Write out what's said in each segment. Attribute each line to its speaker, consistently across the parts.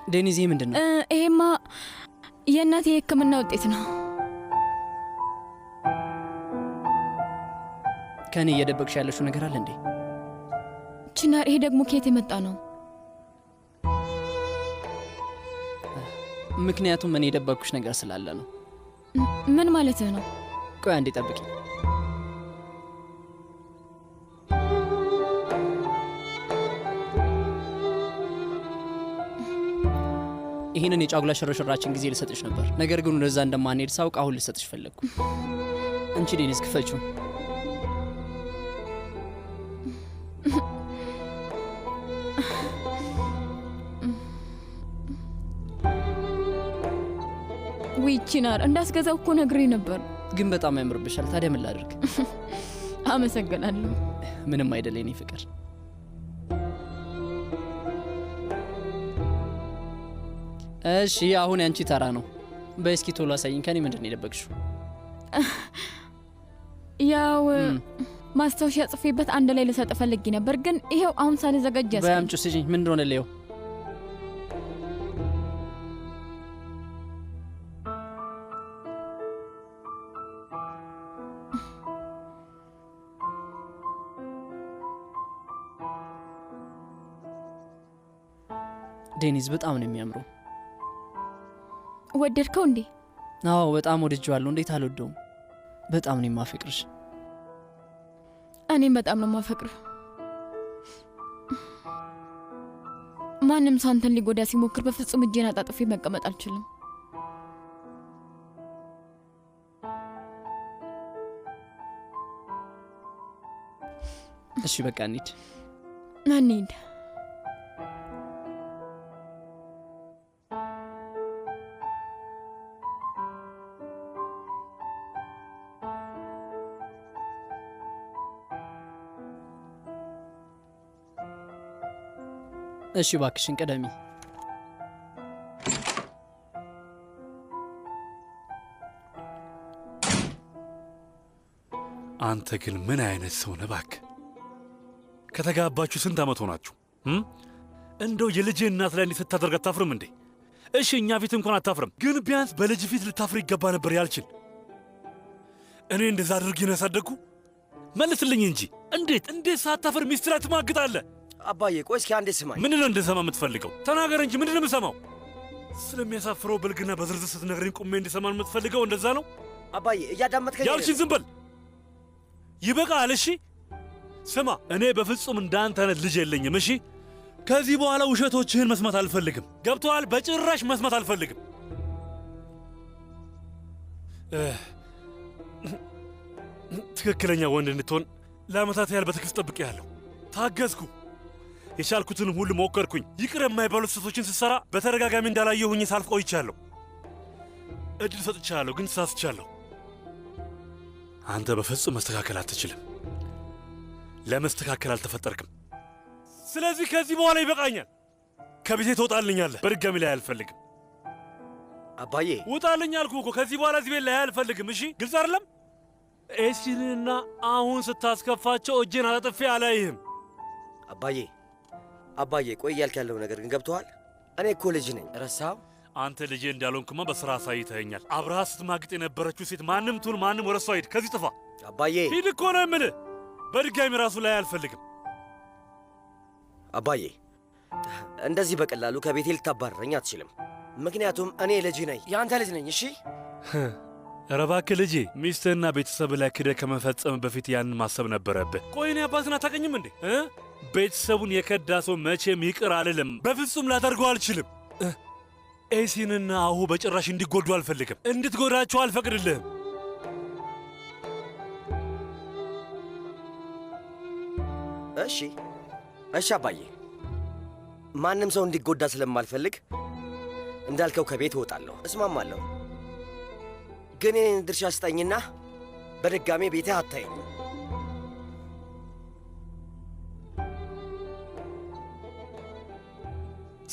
Speaker 1: ዴኒዝ ምንድነው?
Speaker 2: ይሄማ የእናቴ የሕክምና ውጤት ነው።
Speaker 1: ከኔ እየደበቅሽ ያለሽው ነገር አለ እንዴ?
Speaker 2: ቺናር፣ ይሄ ደግሞ ከየት የመጣ ነው?
Speaker 1: ምክንያቱም እኔ የደበቅኩሽ ነገር ስላለ ነው።
Speaker 2: ምን ማለትህ ነው?
Speaker 1: ቆይ አንዴ ጠብቂ። ይህንን የጫጉላ ሽርሽራችን ጊዜ ልሰጥሽ ነበር፣ ነገር ግን ወደዛ እንደማንሄድ ሳውቅ አሁን ልሰጥሽ ፈለግኩ። አንቺ ዴኒዝ ክፈችው።
Speaker 2: ውይ ቺናር፣ እንዳስገዛው እኮ ነግሬ ነበር።
Speaker 1: ግን በጣም ያምርብሻል። ታዲያ ምን ላድርግ?
Speaker 2: አመሰግናለሁ።
Speaker 1: ምንም አይደል የኔ ፍቅር። እሺ አሁን ያንቺ ተራ ነው። በእስኪ ቶሎ አሳይኝ። ከኔ ምንድነው የደበቅሽው?
Speaker 2: ያው ማስታወሻ ጽፌበት አንድ ላይ ልሰጥ ፈልጌ ነበር፣ ግን ይሄው አሁን ሳልዘጋጅ ያስቀኝ።
Speaker 1: በያምጩ ስጪኝ። ምን እንደሆነ ለየው። ዴኒዝ በጣም ነው የሚያምረው።
Speaker 2: ወደድከው እንዴ?
Speaker 1: አዎ በጣም ወድጄዋለሁ። እንዴት አልወደውም? በጣም ነው የማፈቅርሽ።
Speaker 2: እኔም በጣም ነው የማፈቅርህ። ማንም ሰው አንተን ሊጎዳ ሲሞክር በፍጹም እጄን አጣጥፌ መቀመጥ አልችልም።
Speaker 1: እሺ በቃ እንሂድ።
Speaker 2: እንሂድ።
Speaker 1: እሺ እባክሽን ቀደሚ።
Speaker 3: አንተ ግን ምን አይነት ሰው ነህ እባክህ? ከተጋባችሁ ስንት ዓመት ሆናችሁ? እንደው የልጅ እናት ላይ እንዲህ ስታደርግ አታፍርም እንዴ? እሺ እኛ ፊት እንኳን አታፍርም፣ ግን ቢያንስ በልጅ ፊት ልታፍር ይገባ ነበር ያልችል። እኔ እንደዛ አድርጌ ነው ያሳደግኩ? መልስልኝ እንጂ እንዴት ሳታፍር ሚስት ላይ ትማግጣለህ?
Speaker 4: አባዬ ቆይ እስኪ አንዴ ስማኝ።
Speaker 3: ምንድን ነው እንድሰማ የምትፈልገው? ተናገር እንጂ ምንድን ነው የምሰማው? ስለሚያሳፍረው ብልግና በዝርዝር ስትነግረኝ ቁሜ እንድሰማን የምትፈልገው እንደዛ ነው?
Speaker 4: አባዬ እያዳመጥከኝ
Speaker 3: ያልሽን ዝም በል። ይበቃል። እሺ ስማ፣ እኔ በፍጹም እንዳንተ አይነት ልጅ የለኝም። እሺ ከዚህ በኋላ ውሸቶችህን መስማት አልፈልግም። ገብቶሃል? በጭራሽ መስማት አልፈልግም። ትክክለኛ ወንድ እንድትሆን ለዓመታት ያህል በትዕግስት ጠብቄሃለሁ። ታገዝኩ። የቻልኩትንም ሁሉ ሞከርኩኝ። ይቅር የማይባሉ ስህተቶችን ስትሰራ በተደጋጋሚ እንዳላየሁኝ ሳልፍ ቆይቻለሁ። እድል ሰጥቻለሁ፣ ግን ተሳስቻለሁ። አንተ በፍጹም መስተካከል አትችልም። ለመስተካከል አልተፈጠርክም። ስለዚህ ከዚህ በኋላ ይበቃኛል። ከቤቴ ትወጣልኛለህ። በድጋሚ ላይ አልፈልግም።
Speaker 4: አባዬ
Speaker 3: ውጣልኝ አልኩህ እኮ። ከዚህ በኋላ እዚህ ቤት ላይ አልፈልግም። እሺ ግልጽ አይደለም? ኤሲንና አሁን ስታስከፋቸው እጄን አጣጥፌ አላይህም።
Speaker 4: አባዬ ቆይ እያልክ ያለው ነገር ግን ገብቶሃል? እኔ እኮ ልጅ ነኝ፣ ረሳኸው?
Speaker 3: አንተ ልጄ እንዳልሆንክማ በሥራ አሳይተኸኛል። አብረሃ ስትማግጥ የነበረችው ሴት ማንም ትሁን ማንም ወደ እሷ ሂድ። ከዚህ ጥፋ።
Speaker 4: አባዬ
Speaker 3: ሂድ እኮ ነው የምልህ። በድጋሚ ራሱ ላይ አልፈልግም።
Speaker 4: አባዬ እንደዚህ በቀላሉ ከቤቴ ልታባረረኝ አትችልም። ምክንያቱም እኔ ልጅ ነኝ፣ የአንተ ልጅ ነኝ። እሺ
Speaker 3: ኧረ እባክህ ልጄ፣ ሚስትህና ቤተሰብ ላይ ክደህ ከመፈጸም በፊት ያንን ማሰብ ነበረብህ። ቆይ እኔ አባትን አታውቅኝም እንዴ? ቤተሰቡን የከዳ ሰው መቼም ይቅር አልልም። በፍጹም ላደርገው አልችልም። ኤሲንና አሁ በጭራሽ እንዲጎዱ አልፈልግም። እንድትጎዳቸው አልፈቅድልህም።
Speaker 4: እሺ አባዬ፣ ማንም ሰው እንዲጎዳ ስለማልፈልግ እንዳልከው ከቤት እወጣለሁ፣ እስማማለሁ። ግን እኔን ድርሻ ስጠኝና በድጋሜ ቤትህ አታየኝ።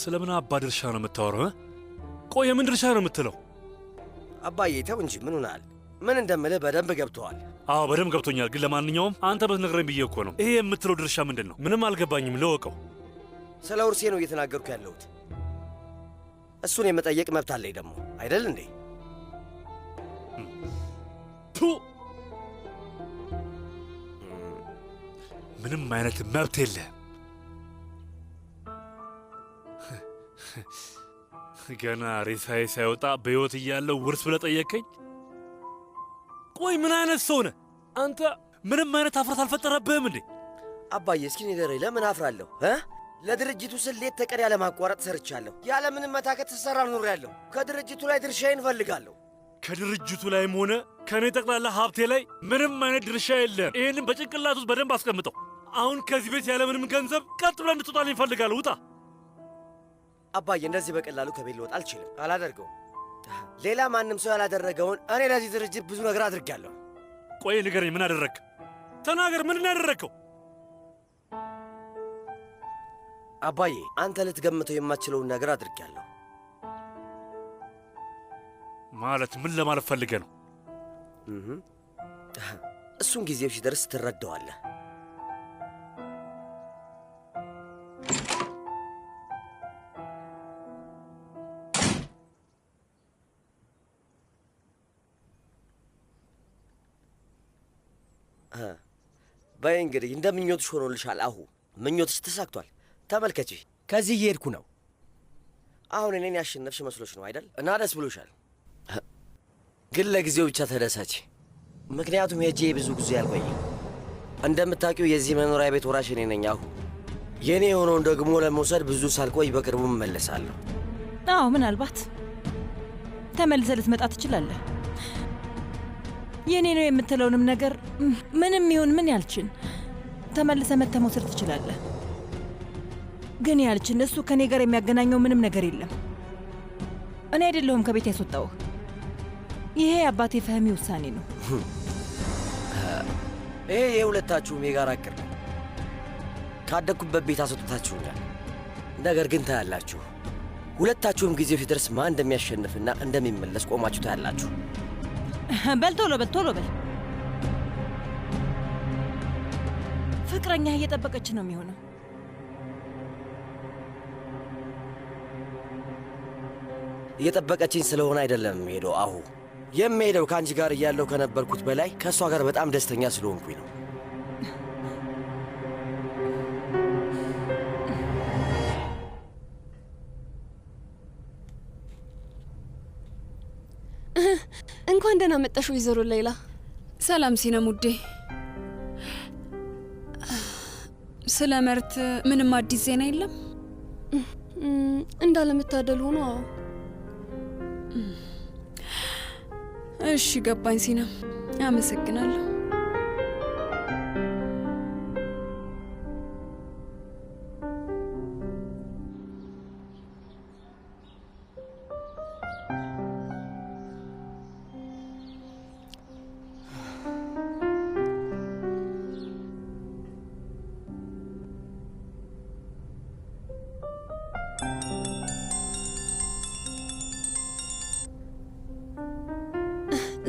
Speaker 3: ስለምን አባ ድርሻ ነው የምታወራው? ቆይ የምን ድርሻ ነው የምትለው?
Speaker 4: አባዬ ተው እንጂ ምን ሆነሃል? ምን እንደምልህ በደንብ ገብቶሃል?
Speaker 3: አዎ በደንብ ገብቶኛል። ግን ለማንኛውም አንተ በትነግረኝ ብዬ እኮ ነው። ይሄ የምትለው ድርሻ ምንድን ነው? ምንም አልገባኝም። ልወቀው።
Speaker 4: ስለ ውርሴ ነው እየተናገርኩ ያለሁት። እሱን የመጠየቅ መብት አለኝ ደግሞ አይደል እንዴ?
Speaker 3: ምንም አይነት መብት የለህም። ገና ሬሳዬ ሳይወጣ በሕይወት እያለው ውርስ ብለህ ጠየቀኝ? ቆይ ምን አይነት ሰው ነህ አንተ? ምንም አይነት አፍረት አልፈጠረብህም እንዴ?
Speaker 4: አባዬ እስኪ ንገረኝ፣ ለምን አፍራለሁ? ለድርጅቱ ስል ሌት ተቀን ያለማቋረጥ ሰርቻለሁ። ያለምንም መታከት ስሰራ ኖሬያለሁ። ከድርጅቱ ላይ ድርሻዬን እፈልጋለሁ።
Speaker 3: ከድርጅቱ ላይም ሆነ ከእኔ ጠቅላላ ሀብቴ ላይ ምንም አይነት ድርሻ የለም። ይህንም በጭንቅላት ውስጥ በደንብ አስቀምጠው። አሁን ከዚህ ቤት ያለምንም ገንዘብ ቀጥ ብለህ እንድትወጣልኝ እፈልጋለሁ። ውጣ።
Speaker 4: አባዬ እንደዚህ በቀላሉ ከቤት ልወጣ አልችልም፣ አላደርገውም። ሌላ ማንም ሰው ያላደረገውን እኔ ለዚህ ድርጅት ብዙ ነገር አድርጌያለሁ።
Speaker 3: ቆይ ንገረኝ፣ ምን አደረግክ? ተናገር፣ ምንድን ያደረግከው?
Speaker 4: አባዬ አንተ ልትገምተው የማትችለውን ነገር አድርጌያለሁ።
Speaker 3: ማለት ምን ለማለት ፈልገህ ነው?
Speaker 4: እሱን ጊዜው ሲደርስ ትረዳዋለህ። በይ እንግዲህ እንደ ምኞትሽ ሆኖልሻል። አሁን ምኞትሽ ተሳክቷል። ተመልከቺ፣ ከዚህ እየሄድኩ ነው። አሁን እኔን ያሸነፍሽ መስሎሽ ነው አይደል? እና ደስ ብሎሻል። ግን ለጊዜው ብቻ ተደሳች። ምክንያቱም ሄጄ ብዙ ጊዜ አልቆይም። እንደምታውቂው የዚህ መኖሪያ ቤት ወራሽ እኔ ነኝ። አሁን የእኔ የሆነውን ደግሞ ለመውሰድ ብዙ ሳልቆይ በቅርቡ እመለሳለሁ።
Speaker 5: አዎ፣ ምናልባት ተመልሰህ ልትመጣ ትችላለህ። የእኔ ነው የምትለውንም ነገር ምንም ይሁን ምን ያልችን ተመልሰህ መጥተህ መውሰድ ትችላለህ። ግን ያልችን እሱ ከእኔ ጋር የሚያገናኘው ምንም ነገር የለም። እኔ አይደለሁም ከቤት ያስወጣውህ። ይሄ አባቴ ፈህሚ ውሳኔ ነው።
Speaker 4: ይሄ የሁለታችሁም የጋራ እቅድ ነው። ካደግኩበት ቤት አስወጥታችሁኛል። ነገር ግን ታያላችሁ፣ ሁለታችሁም ጊዜው ሲደርስ ማን እንደሚያሸንፍና እንደሚመለስ ቆማችሁ ታያላችሁ።
Speaker 5: በል ቶሎ በል ቶሎ በል። ፍቅረኛ እየጠበቀች ነው የሚሆነው።
Speaker 4: እየጠበቀችኝ ስለሆነ አይደለም የምሄደው። አሁን የምሄደው ከአንቺ ጋር እያለሁ ከነበርኩት በላይ ከእሷ ጋር በጣም ደስተኛ ስለሆንኩኝ ነው።
Speaker 6: እንኳን ደህና መጣሽ ወይዘሮ ሌላ።
Speaker 7: ሰላም ሲነም ውዴ። ስለ መርት ምንም አዲስ ዜና የለም?
Speaker 6: እንዳለመታደል ሆኖ።
Speaker 7: እሺ ገባኝ ሲነም፣ አመሰግናለሁ።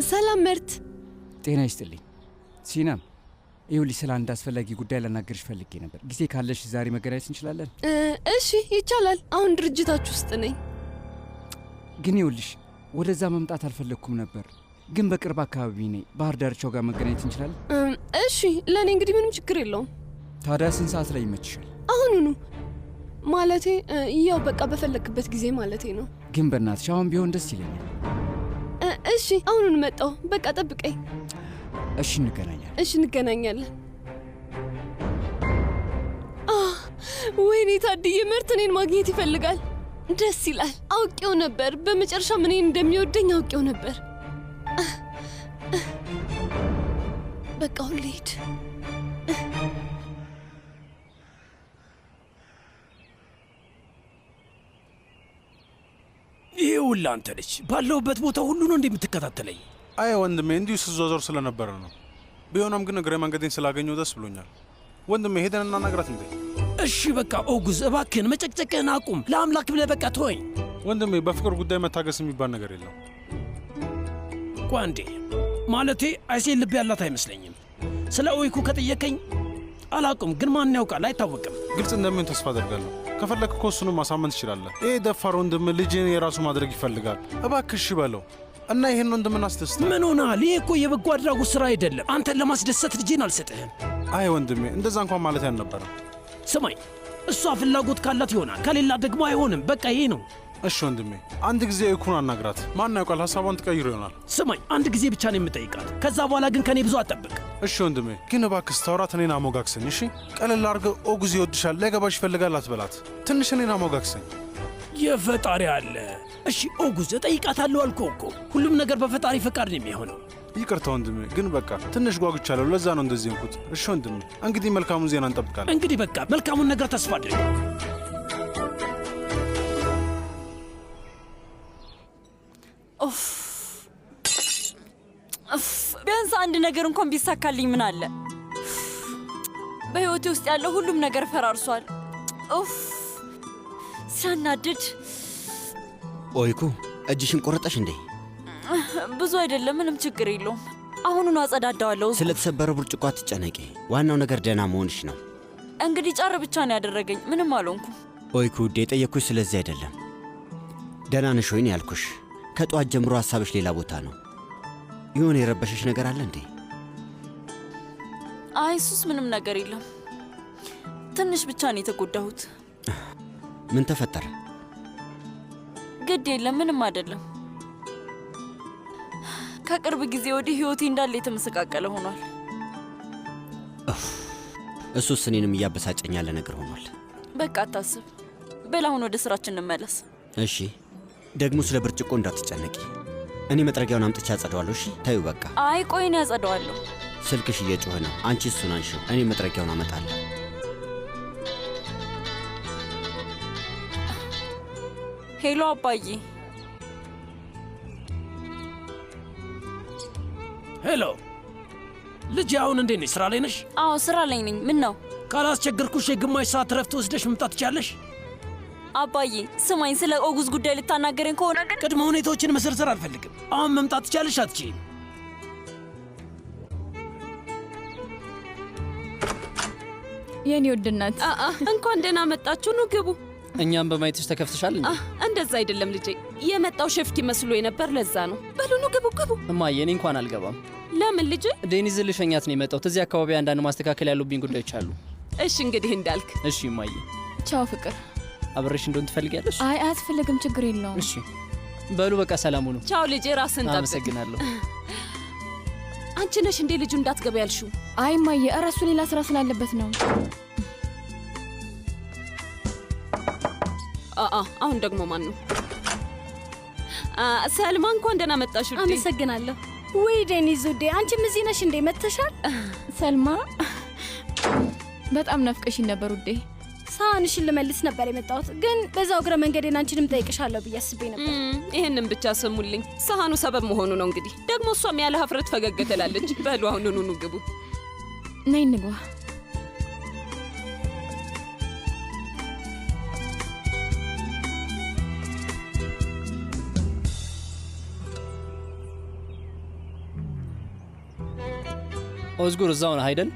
Speaker 6: ሰላም መርት።
Speaker 8: ጤና ይስጥልኝ ሲናም። ይኸውልሽ ስለ አንድ አስፈላጊ ጉዳይ ላናገርሽ ፈልጌ ነበር። ጊዜ ካለሽ ዛሬ መገናኘት እንችላለን?
Speaker 6: እሺ ይቻላል። አሁን ድርጅታችሁ ውስጥ ነኝ።
Speaker 8: ግን ይኸውልሽ ወደዛ መምጣት አልፈለግኩም ነበር፣ ግን በቅርብ አካባቢ ነኝ። ባህር ዳርቻው ጋር መገናኘት እንችላለን?
Speaker 6: እሺ ለእኔ እንግዲህ ምንም ችግር የለውም።
Speaker 8: ታዲያ ስንት ሰዓት ላይ ይመችሻል?
Speaker 6: አሁኑኑ ማለቴ ያው በቃ በፈለግክበት ጊዜ ማለቴ ነው።
Speaker 8: ግን በእናትሽ አሁን ቢሆን ደስ ይለኛል።
Speaker 6: እሺ አሁኑን መጣሁ። በቃ ጠብቀኝ።
Speaker 8: እሺ እንገናኛለን።
Speaker 6: እሺ እንገናኛለን። ወይኔ ታድዬ መርት እኔን ማግኘት ይፈልጋል። ደስ ይላል። አውቄው ነበር። በመጨረሻም እኔን እንደሚወደኝ አውቄው ነበር። በቃ አሁን ልሂድ።
Speaker 9: ይኸውልህ አንተ ልጅ ባለሁበት ቦታ ሁሉ ነው እንደምትከታተለኝ።
Speaker 10: አይ ወንድሜ እንዲሁ ስዟዟር ስለነበረ ነው። ቢሆንም ግን እግረ መንገዴን ስላገኘው ደስ ብሎኛል። ወንድሜ ሄደን እናናግራት እንዴ?
Speaker 9: እሺ በቃ ኦጉዝ እባክህን መጨቅጨቅህን አቁም። ለአምላክ ብለህ በቃ ተወኝ።
Speaker 10: ወንድሜ በፍቅር ጉዳይ መታገስ የሚባል ነገር የለም።
Speaker 9: ቋንዴ ማለቴ አይሴን ልብ ያላት አይመስለኝም። ስለ ኦይኩ ከጠየቀኝ አላውቅም፣ ግን ማን ያውቃል፣ አይታወቅም።
Speaker 10: ግልጽ እንደሚሆን ተስፋ አደርጋለሁ። ከፈለክ እኮ እሱንም ማሳመን ትችላለህ። ይሄ ደፋር ወንድም ልጅን የራሱ ማድረግ ይፈልጋል። እባክሽ በለው እና ይሄን ወንድምን አስደስተ።
Speaker 9: ምን ሆናል? ይሄ እኮ የበጎ አድራጎት ስራ አይደለም። አንተን ለማስደሰት ልጄን አልሰጥህም።
Speaker 10: አይ ወንድሜ፣ እንደዛ እንኳን ማለት ያልነበረ።
Speaker 9: ስማኝ፣ እሷ ፍላጎት ካላት ይሆናል፣ ከሌላ ደግሞ አይሆንም። በቃ ይሄ ነው።
Speaker 10: እሺ ወንድሜ፣ አንድ ጊዜ እኩን አናግራት። ማን ያውቃል ሀሳቧን ትቀይሮ ይሆናል።
Speaker 9: ስማኝ፣ አንድ ጊዜ ብቻ ነው የምጠይቃት። ከዛ በኋላ ግን ከኔ ብዙ አትጠብቅ።
Speaker 10: እሺ ወንድሜ፣ ግን እባክህ ስታወራት እኔን አሞጋግሰኝ። እሺ ቀለል አድርገህ ኦጉዝ ይወድሻል፣ ላይገባሽ ይፈልጋል አትበላት። ትንሽ እኔን አሞጋግሰኝ።
Speaker 9: የፈጣሪ አለ። እሺ ኦጉዝ እጠይቃታለሁ አልኩህ እኮ። ሁሉም ነገር በፈጣሪ ፈቃድ ነው የሚሆነው።
Speaker 10: ይቅርታ ወንድሜ፣ ግን በቃ ትንሽ ጓጉቻለሁ። ለዛ ነው እንደዚህ እንኩት። እሺ ወንድሜ፣ እንግዲህ መልካሙን ዜና እንጠብቃለን።
Speaker 9: እንግዲህ በቃ መልካሙን ነገር ተስፋ አድርግ።
Speaker 2: ቢያንስ አንድ ነገር እንኳን ቢሳካልኝ ምን አለ። በህይወቴ ውስጥ ያለው ሁሉም ነገር ፈራርሷል። ሲያናድድ።
Speaker 11: ኦይኩ እጅሽን ቆረጠሽ እንዴ?
Speaker 2: ብዙ አይደለም፣ ምንም ችግር የለውም። አሁኑኑ አጸዳዳዋለሁ።
Speaker 11: ስለተሰበረ ብርጭቆ አትጨነቂ። ዋናው ነገር ደህና መሆንሽ ነው።
Speaker 2: እንግዲህ ጫር ብቻ ነው ያደረገኝ፣ ምንም አልሆንኩም።
Speaker 11: ኦይኩ ውዴ፣ የጠየቅኩሽ ስለዚህ አይደለም። ደህና ነሽ ወይ ነው ያልኩሽ። ከጠዋት ጀምሮ ሐሳብሽ ሌላ ቦታ ነው። የሆነ የረበሸሽ ነገር አለ እንዴ?
Speaker 2: አይ ሱስ ምንም ነገር የለም። ትንሽ ብቻ ነው የተጎዳሁት።
Speaker 11: ምን ተፈጠረ?
Speaker 2: ግድ የለም፣ ምንም አይደለም። ከቅርብ ጊዜ ወዲህ ህይወቴ እንዳለ የተመሰቃቀለ ሆኗል።
Speaker 11: እሱስ እኔንም እያበሳጨኝ ያለ ነገር ሆኗል።
Speaker 2: በቃ አታስብ። በል አሁን ወደ ስራችን እንመለስ።
Speaker 11: እሺ፣ ደግሞ ስለ ብርጭቆ እንዳትጨነቂ። እኔ መጥረጊያውን አምጥቼ አጸደዋለሁ። እሺ ታዩ በቃ።
Speaker 2: አይ ቆይ እኔ አጸደዋለሁ።
Speaker 11: ስልክሽ እየጮኸ ነው። አንቺ እሱን አንሺው፣ እኔ መጥረጊያውን አመጣለሁ።
Speaker 2: ሄሎ አባዬ።
Speaker 9: ሄሎ ልጅ፣ አሁን እንዴት ነሽ? ስራ ላይ ነሽ?
Speaker 2: አዎ ስራ ላይ ነኝ። ምን ነው?
Speaker 9: ካላስቸገርኩሽ የግማሽ ሰዓት ረፍት ወስደሽ መምጣት ትችያለሽ?
Speaker 2: አባዬ ስማኝ፣ ስለ ኦጉዝ ጉዳይ ልታናገረኝ ከሆነ ግን
Speaker 9: ቅድመ ሁኔታዎችን መዘርዘር አልፈልግም። አሁን መምጣት ትችያለሽ አትችይም?
Speaker 2: የኔ ውድ እናት
Speaker 6: እንኳን ደህና መጣችሁ። ኑ ግቡ።
Speaker 1: እኛም በማየትሽ ተከፍተሻል እንዴ?
Speaker 6: እንደዛ አይደለም ልጄ፣ የመጣው ሸፍቲ መስሎ የነበር ለዛ ነው። በሉ ኑ ግቡ ግቡ።
Speaker 1: እማዬ እኔ እንኳን አልገባም።
Speaker 6: ለምን ልጄ?
Speaker 1: ዴኒዝ ልሸኛት ነው የመጣሁት። እዚህ አካባቢ አንዳንድ ማስተካከል ያሉብኝ ጉዳዮች አሉ።
Speaker 6: እሺ እንግዲህ እንዳልክ።
Speaker 1: እሺ እማዬ።
Speaker 2: ቻው ፍቅር።
Speaker 1: አብረሽ እንደሆን ትፈልጊያለሽ?
Speaker 2: አይ አያስፈልግም፣ ችግር የለውም።
Speaker 1: እሺ በሉ በቃ ሰላሙ ነው።
Speaker 6: ቻው ልጄ፣ ራስን ጠብቅ።
Speaker 1: አመሰግናለሁ።
Speaker 6: አንቺ ነሽ እንዴ ልጁ እንዳትገባ ያልሽው?
Speaker 2: አይ እማዬ፣ እረሱ ሌላ ስራ ስላለበት ነው።
Speaker 6: አሁን ደግሞ ማን ነው? ሰልማ እንኳን ደህና መጣሽ ውዴ።
Speaker 12: አመሰግናለሁ። ውይ ዴኒዝ ውዴ፣ አንቺም እዚህ ነሽ እንዴ? መጥተሻል?
Speaker 2: ሰልማ በጣም ናፍቀሽኝ ነበር ውዴ።
Speaker 12: ሳህንሽን ልመልስ ነበር የመጣሁት፣ ግን በዛው እግረ መንገዴን አንቺንም ጠይቅሻለሁ ብዬ አስቤ ነበር።
Speaker 6: ይህንን ብቻ ስሙልኝ፣ ሳህኑ ሰበብ መሆኑ ነው እንግዲህ። ደግሞ እሷም ያለ ሀፍረት ፈገግ ትላለች። በሉ አሁን ኑኑ ግቡ።
Speaker 2: ነይ እንግባ።
Speaker 1: ኦዝጉር እዛው ነህ አይደል?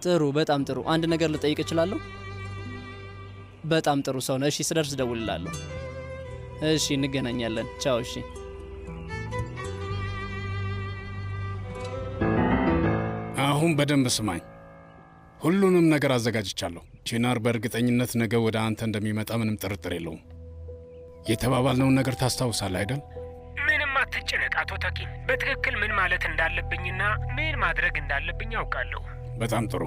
Speaker 1: ጥሩ፣ በጣም ጥሩ። አንድ ነገር ልጠይቅ እችላለሁ? በጣም ጥሩ ሰው ነህ። እሺ ስደርስ እደውልልሃለሁ። እሺ እንገናኛለን። ቻው። እሺ
Speaker 13: አሁን በደንብ ስማኝ። ሁሉንም ነገር አዘጋጅቻለሁ። ቺናር በእርግጠኝነት ነገ ወደ አንተ እንደሚመጣ ምንም ጥርጥር የለውም። የተባባልነውን ነገር ታስታውሳለህ አይደል?
Speaker 14: ምንም አትጨነቅ አቶ ተኪን። በትክክል ምን ማለት እንዳለብኝና ምን ማድረግ እንዳለብኝ ያውቃለሁ።
Speaker 13: በጣም ጥሩ።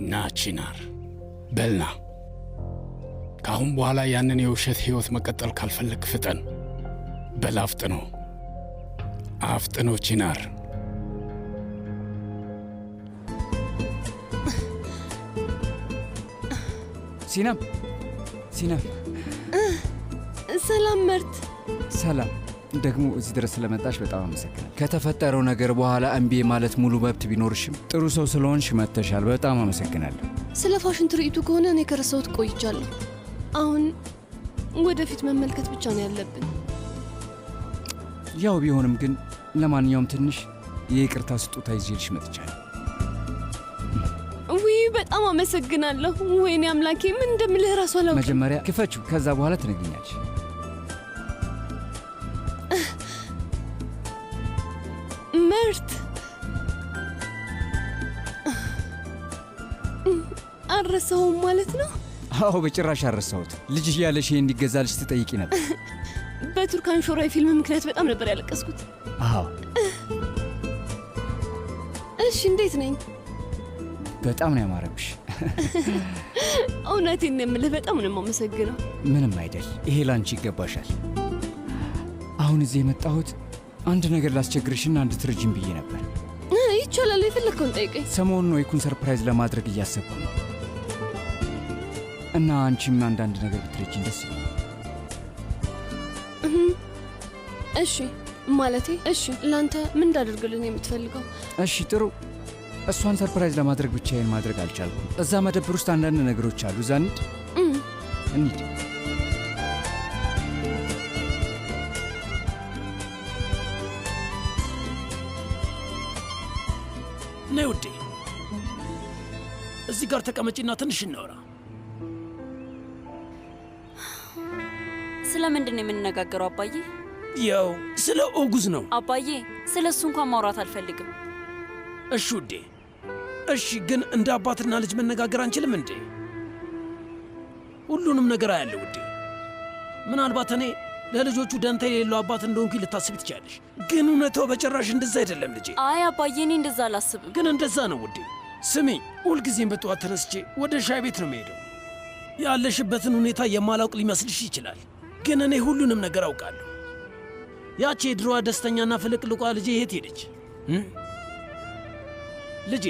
Speaker 13: ና ቺናር፣ በልና። ከአሁን በኋላ ያንን የውሸት ሕይወት መቀጠል ካልፈለግ ፍጠን። በል አፍጥኖ፣ አፍጥኖ ቺናር።
Speaker 8: ሲናም ሲናም።
Speaker 6: ሰላም መርት።
Speaker 8: ሰላም። ደግሞ እዚህ ድረስ ስለመጣሽ በጣም አመሰግናለሁ። ከተፈጠረው ነገር በኋላ እምቢ ማለት ሙሉ መብት ቢኖርሽም ጥሩ ሰው ስለሆንሽ መጥተሻል። በጣም አመሰግናለሁ።
Speaker 6: ስለ ፋሽን ትርኢቱ ከሆነ እኔ ከረሳሁት ቆይቻለሁ። አሁን ወደፊት መመልከት ብቻ ነው ያለብን።
Speaker 8: ያው ቢሆንም ግን ለማንኛውም ትንሽ የይቅርታ ስጦታ ይዤልሽ መጥቻለሁ።
Speaker 6: በጣም አመሰግናለሁ። ወይኔ አምላኬ ምን እንደምልህ ራሱ አላውቅም።
Speaker 8: መጀመሪያ ክፈችው፣ ከዛ በኋላ ትነግኛለሽ።
Speaker 6: ምርት አልረሳሁም ማለት ነው?
Speaker 8: አዎ በጭራሽ አልረሳሁት። ልጅ እያለሽ ይሄ እንዲገዛልሽ ትጠይቂ ነበር።
Speaker 6: በቱርካን ሾራ ፊልም ምክንያት በጣም ነበር ያለቀስኩት።
Speaker 8: አዎ።
Speaker 6: እሺ እንዴት ነኝ?
Speaker 8: በጣም ነው ያማረብሽ።
Speaker 6: እውነቴን ነው የምልህ፣ በጣም ነው የማመሰግነው።
Speaker 8: ምንም አይደል፣ ይሄ ላንቺ ይገባሻል። አሁን እዚህ የመጣሁት አንድ ነገር ላስቸግርሽና አንድ ትርጅም ብዬ ነበር።
Speaker 6: ይቻላል፣ የፈለግከውን ጠይቀኝ።
Speaker 8: ሰሞኑን ወይኩን ሰርፕራይዝ ለማድረግ እያሰብኩ ነው እና አንቺም አንዳንድ ነገር ብትረጂኝ ደስ ይለኛል።
Speaker 6: እሺ ማለቴ፣ እሺ ለአንተ ምን እንዳደርግልን የምትፈልገው?
Speaker 8: እሺ ጥሩ። እሷን ሰርፕራይዝ ለማድረግ ብቻዬን ማድረግ አልቻልኩም። እዛ መደብር ውስጥ አንዳንድ ነገሮች አሉ። እዛ እንሂድ።
Speaker 9: ነይ ውዴ፣ እዚህ ጋር ተቀመጪና ትንሽ እናወራ።
Speaker 15: ስለ ምንድን ነው የምንነጋገረው አባዬ?
Speaker 9: ያው ስለ ኦጉዝ ነው
Speaker 15: አባዬ። ስለ እሱ እንኳን ማውራት አልፈልግም።
Speaker 9: እሺ ውዴ፣ እሺ። ግን እንደ አባትና ልጅ መነጋገር አንችልም እንዴ? ሁሉንም ነገር አያለ ውዴ። ምናልባት እኔ ለልጆቹ ደንታ የሌለው አባት እንደሆንኩኝ ልታስብ ትችያለሽ፣ ግን እውነታው በጭራሽ እንደዛ አይደለም ልጄ።
Speaker 15: አይ አባዬ፣ እኔ እንደዛ አላስብም።
Speaker 9: ግን እንደዛ ነው ውዴ። ስሚ፣ ሁልጊዜም በጠዋት ተነስቼ ወደ ሻይ ቤት ነው የምሄደው። ያለሽበትን ሁኔታ የማላውቅ ሊመስልሽ ይችላል፣ ግን እኔ ሁሉንም ነገር አውቃለሁ። ያቺ የድሮዋ ደስተኛና ፍልቅልቋ ልጄ የት ሄደች? ልጄ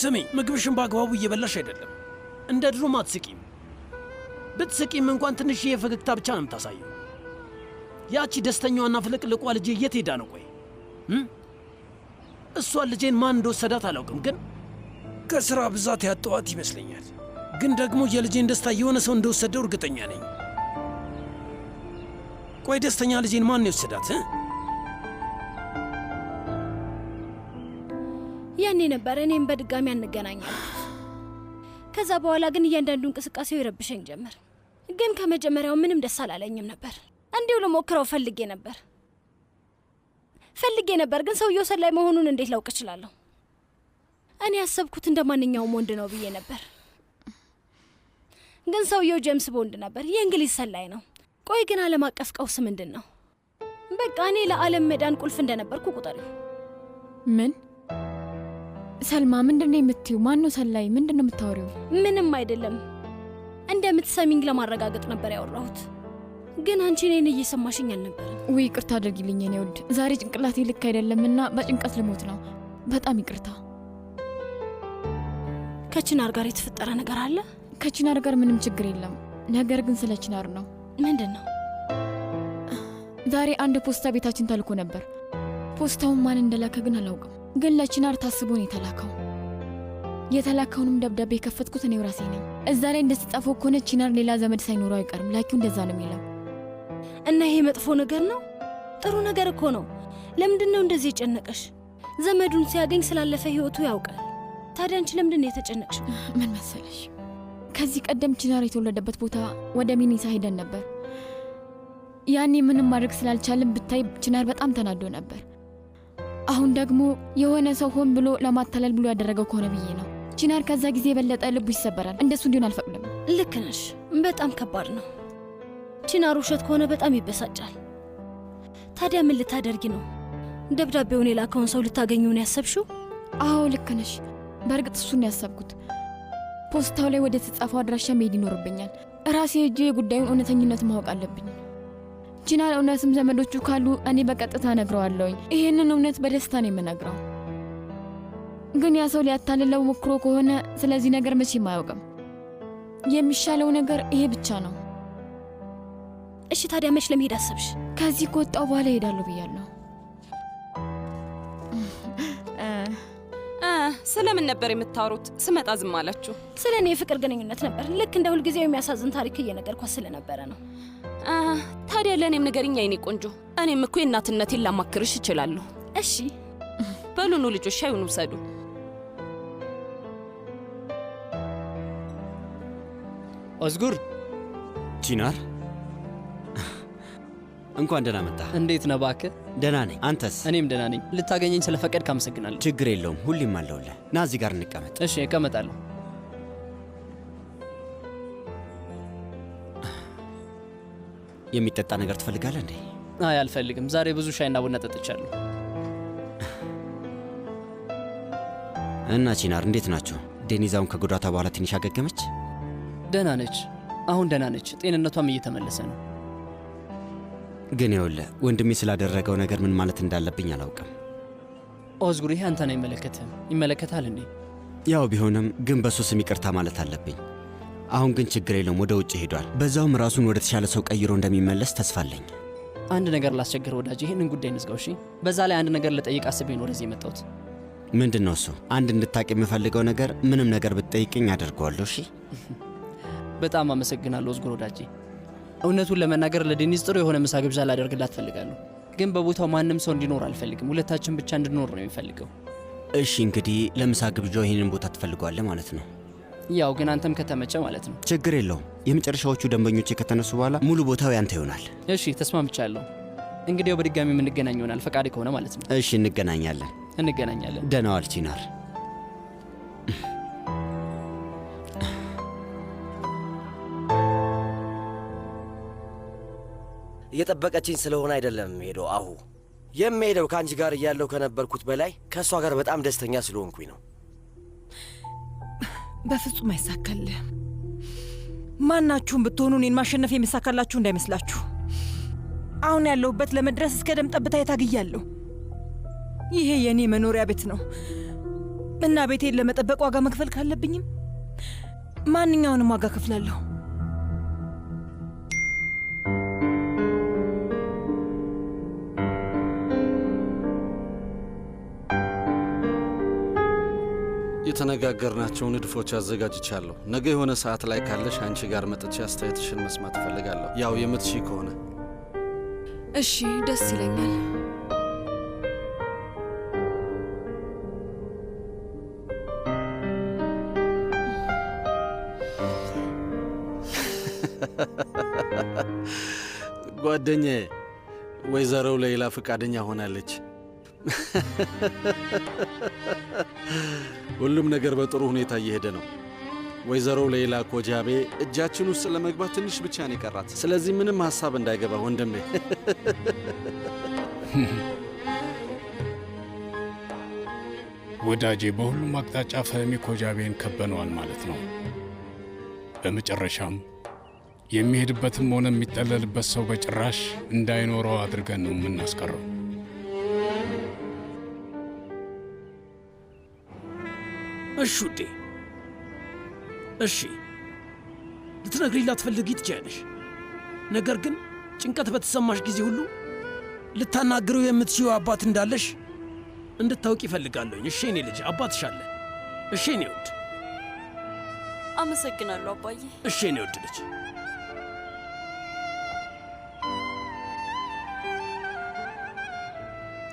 Speaker 9: ስሚ፣ ምግብሽን በአግባቡ እየበላሽ አይደለም። እንደ ድሮም አትስቂም። ብትስቂም እንኳን ትንሽዬ ፈገግታ ብቻ ነው የምታሳየው። ያቺ ደስተኛዋና ፍልቅልቋ ልጄ የት ሄዳ ነው? ቆይ እሷን ልጄን ማን እንደወሰዳት አላውቅም፣ ግን ከሥራ ብዛት ያጠዋት ይመስለኛል። ግን ደግሞ የልጄን ደስታ የሆነ ሰው እንደወሰደው እርግጠኛ ነኝ። ቆይ ደስተኛ ልጄን ማን የወሰዳት?
Speaker 12: ያኔ ነበር እኔም በድጋሚ አንገናኛለን። ከዛ በኋላ ግን እያንዳንዱ እንቅስቃሴው ይረብሸኝ ጀመር። ግን ከመጀመሪያው ምንም ደስ አላለኝም ነበር። እንዲሁ ልሞክረው ፈልጌ ነበር፣ ግን ሰውየው ሰላይ መሆኑን እንዴት ላውቅ እችላለሁ? እኔ ያሰብኩት እንደ ማንኛውም ወንድ ነው ብዬ ነበር፣ ግን ሰውየው ጄምስ ቦንድ ነበር፣ የእንግሊዝ ሰላይ ነው። ቆይ ግን ዓለም አቀፍ ቀውስ ምንድን ነው? በቃ እኔ ለዓለም መዳን ቁልፍ እንደነበርኩ ቁጠሪው።
Speaker 2: ምን ሰልማ፣ ምንድን ነው የምትዩ? ማን ነው ሰላይ? ምንድን ነው የምታወሪው?
Speaker 12: ምንም አይደለም፣ እንደምትሰሚኝ ለማረጋገጥ ነበር ያወራሁት። ግን አንቺ እኔን እየሰማሽኝ አልነበረም።
Speaker 2: ውይ ይቅርታ አድርጊልኝ የኔ ውድ፣ ዛሬ ጭንቅላቴ ልክ አይደለምና በጭንቀት ልሞት ነው። በጣም ይቅርታ።
Speaker 12: ከችናር ጋር የተፈጠረ ነገር አለ?
Speaker 2: ከችናር ጋር ምንም ችግር የለም፣ ነገር ግን ስለ ችናር ነው።
Speaker 12: ምንድን ነው?
Speaker 2: ዛሬ አንድ ፖስታ ቤታችን ተልኮ ነበር። ፖስታውን ማን እንደላከ ግን አላውቅም፣ ግን ለችናር ታስቦ ነው የተላከው። የተላከውንም ደብዳቤ የከፈትኩት እኔው ራሴ ነኝ። እዛ ላይ እንደተጻፈው ከሆነ ችናር ሌላ ዘመድ ሳይኖረው አይቀርም። ላኪው እንደዛ ነው የሚለው።
Speaker 12: እና ይሄ መጥፎ ነገር ነው? ጥሩ ነገር እኮ ነው። ለምንድን ነው እንደዚህ የጨነቀሽ? ዘመዱን ሲያገኝ ስላለፈ ህይወቱ ያውቃል። ታዲያ አንቺ ለምንድን ነው የተጨነቅሽው?
Speaker 2: ምን መሰለሽ፣ ከዚህ ቀደም ችናር የተወለደበት ቦታ ወደ ሚኒሳ ሄደን ነበር። ያኔ ምንም ማድረግ ስላልቻልን ብታይ ችናር በጣም ተናዶ ነበር። አሁን ደግሞ የሆነ ሰው ሆን ብሎ ለማታለል ብሎ ያደረገው ከሆነ ብዬ ነው። ችናር ከዛ ጊዜ የበለጠ ልቡ ይሰበራል። እንደሱ እንዲሆን አልፈቅድም።
Speaker 12: ልክ ነሽ፣ በጣም ከባድ ነው። ችናር ውሸት ከሆነ በጣም ይበሳጫል። ታዲያ ምን ልታደርጊ ነው? ደብዳቤውን የላከውን ሰው ልታገኙ ነው ያሰብሽው?
Speaker 2: አዎ ልክ ነሽ። በእርግጥ እሱን ያሰብኩት። ፖስታው ላይ ወደ ተጻፈው አድራሻ መሄድ ይኖርብኛል። ራሴ ሄጄ የጉዳዩን እውነተኝነት ማወቅ አለብኝ። ችናር እውነትም ዘመዶቹ ካሉ እኔ በቀጥታ ነግረዋለሁኝ። ይሄንን እውነት በደስታ ነው የምነግረው። ግን ያ ሰው ሊያታልለው ሞክሮ ከሆነ ስለዚህ ነገር መቼም አያውቅም። የሚሻለው ነገር ይሄ ብቻ ነው።
Speaker 12: እሺ ታዲያ መች ለመሄድ አሰብሽ?
Speaker 2: ከዚህ ከወጣው በኋላ እሄዳለሁ ብያለሁ።
Speaker 16: ስለምን ነበር የምታወሩት? ስመጣ ዝም አላችሁ።
Speaker 12: ስለ እኔ የፍቅር ግንኙነት ነበር። ልክ እንደ ሁልጊዜው የሚያሳዝን ታሪክ እየነገርኳት ስለነበረ ነው።
Speaker 16: ታዲያ ለእኔም ንገሪኝ የኔ ቆንጆ። እኔም እኮ የእናትነቴን ላማክርሽ እችላለሁ።
Speaker 12: እሺ
Speaker 16: በሉኑ ልጆች ሻዩን ውሰዱ።
Speaker 1: ኦዝጉር
Speaker 11: ቺናር እንኳን ደህና መጣ።
Speaker 1: እንዴት ነህ? እባክህ
Speaker 11: ደህና ነኝ። አንተስ?
Speaker 1: እኔም ደህና ነኝ። ልታገኘኝ ስለፈቀድክ አመሰግናለሁ።
Speaker 11: ችግር የለውም፣ ሁሌም አለሁልህ። ና እዚህ ጋር እንቀመጥ።
Speaker 1: እሺ እቀመጣለሁ።
Speaker 11: የሚጠጣ ነገር ትፈልጋለህ እንዴ?
Speaker 1: አይ አልፈልግም። ዛሬ ብዙ ሻይና ቡና ጠጥቻለሁ።
Speaker 11: እና ቺናር እንዴት ናቸው? ዴኒዛውን ከጉዳቷ በኋላ ትንሽ አገገመች?
Speaker 1: ደህና ነች። አሁን ደህና ነች። ጤንነቷም እየተመለሰ ነው።
Speaker 11: ግን ይኸውልህ ወንድሜ ስላደረገው ነገር ምን ማለት እንዳለብኝ አላውቅም።
Speaker 1: ኦዝጉር ይሄ አንተን አይመለከትህም። ይመለከታል እንዴ?
Speaker 11: ያው ቢሆንም ግን በሱ ስም ይቅርታ ማለት አለብኝ። አሁን ግን ችግር የለውም፣ ወደ ውጭ ሄዷል። በዛውም ራሱን ወደ ተሻለ ሰው ቀይሮ እንደሚመለስ ተስፋ አለኝ።
Speaker 1: አንድ ነገር ላስቸግር ወዳጅ፣ ይህንን ጉዳይ እንዝጋው እሺ? በዛ ላይ አንድ ነገር ልጠይቅ አስቤ ነው ወደዚህ የመጣሁት።
Speaker 11: ምንድን ነው እሱ? አንድ እንድታቅ የምፈልገው ነገር፣ ምንም ነገር ብትጠይቅኝ አደርገዋለሁ። እሺ?
Speaker 1: በጣም አመሰግናለሁ ኦዝጉር ወዳጄ። እውነቱን ለመናገር ለዴኒዝ ጥሩ የሆነ ምሳ ግብዣ ላደርግላት ፈልጋለሁ። ግን በቦታው ማንም ሰው እንዲኖር አልፈልግም። ሁለታችን ብቻ እንድኖር ነው የሚፈልገው።
Speaker 11: እሺ እንግዲህ ለምሳ ግብዣው ይህንን ቦታ ትፈልገዋለህ ማለት ነው?
Speaker 1: ያው ግን አንተም ከተመቸ ማለት ነው።
Speaker 11: ችግር የለውም። የመጨረሻዎቹ ደንበኞቼ ከተነሱ በኋላ ሙሉ ቦታው ያንተ ይሆናል።
Speaker 1: እሺ ተስማምቻለሁ። እንግዲህ በድጋሚ የምንገናኝ ይሆናል፣ ፈቃድ ከሆነ ማለት ነው።
Speaker 11: እሺ እንገናኛለን። ደህና ዋል ቺናር።
Speaker 4: እየጠበቀችኝ ስለሆነ አይደለም የምሄደው። አሁ የምሄደው ከአንቺ ጋር እያለሁ ከነበርኩት በላይ ከእሷ ጋር በጣም ደስተኛ ስለሆንኩኝ ነው።
Speaker 5: በፍጹም አይሳካልህም። ማናችሁም ብትሆኑ እኔን ማሸነፍ የሚሳካላችሁ እንዳይመስላችሁ። አሁን ያለሁበት ለመድረስ እስከ ደም ጠብታ የታግያለሁ። ይሄ የእኔ መኖሪያ ቤት ነው እና ቤቴን ለመጠበቅ ዋጋ መክፈል ካለብኝም ማንኛውንም ዋጋ ከፍላለሁ።
Speaker 17: የተነጋገርናቸው ንድፎች አዘጋጅቻለሁ። ነገ የሆነ ሰዓት ላይ ካለሽ አንቺ ጋር መጥቼ አስተያየትሽን መስማት እፈልጋለሁ። ያው የምትሺ ከሆነ
Speaker 7: እሺ፣ ደስ ይለኛል።
Speaker 17: ጓደኛዬ ወይዘሮ ሌይላ ፈቃደኛ ሆናለች። ሁሉም ነገር በጥሩ ሁኔታ እየሄደ ነው። ወይዘሮ ሌይላ ኮጃቤ እጃችን ውስጥ ለመግባት ትንሽ ብቻ ነው የቀራት። ስለዚህ ምንም ሐሳብ እንዳይገባ ወንድሜ።
Speaker 13: ወዳጄ፣ በሁሉም አቅጣጫ ፈህሚ ኮጃቤን ከበነዋል ማለት ነው። በመጨረሻም የሚሄድበትም ሆነ የሚጠለልበት ሰው በጭራሽ እንዳይኖረው አድርገን ነው የምናስቀረው።
Speaker 9: እሺ ውዴ፣ እሺ ልትነግሪኝ ላትፈልጊ ትችያለሽ። ነገር ግን ጭንቀት በተሰማሽ ጊዜ ሁሉ ልታናግረው የምትችይው አባት እንዳለሽ እንድታውቂ ይፈልጋለሁኝ። እሺ የኔ ልጅ፣ አባትሽ አለ። እሺ የኔ ውድ።
Speaker 15: አመሰግናለሁ አባዬ።
Speaker 9: እሺ የኔ ውድ ልጅ።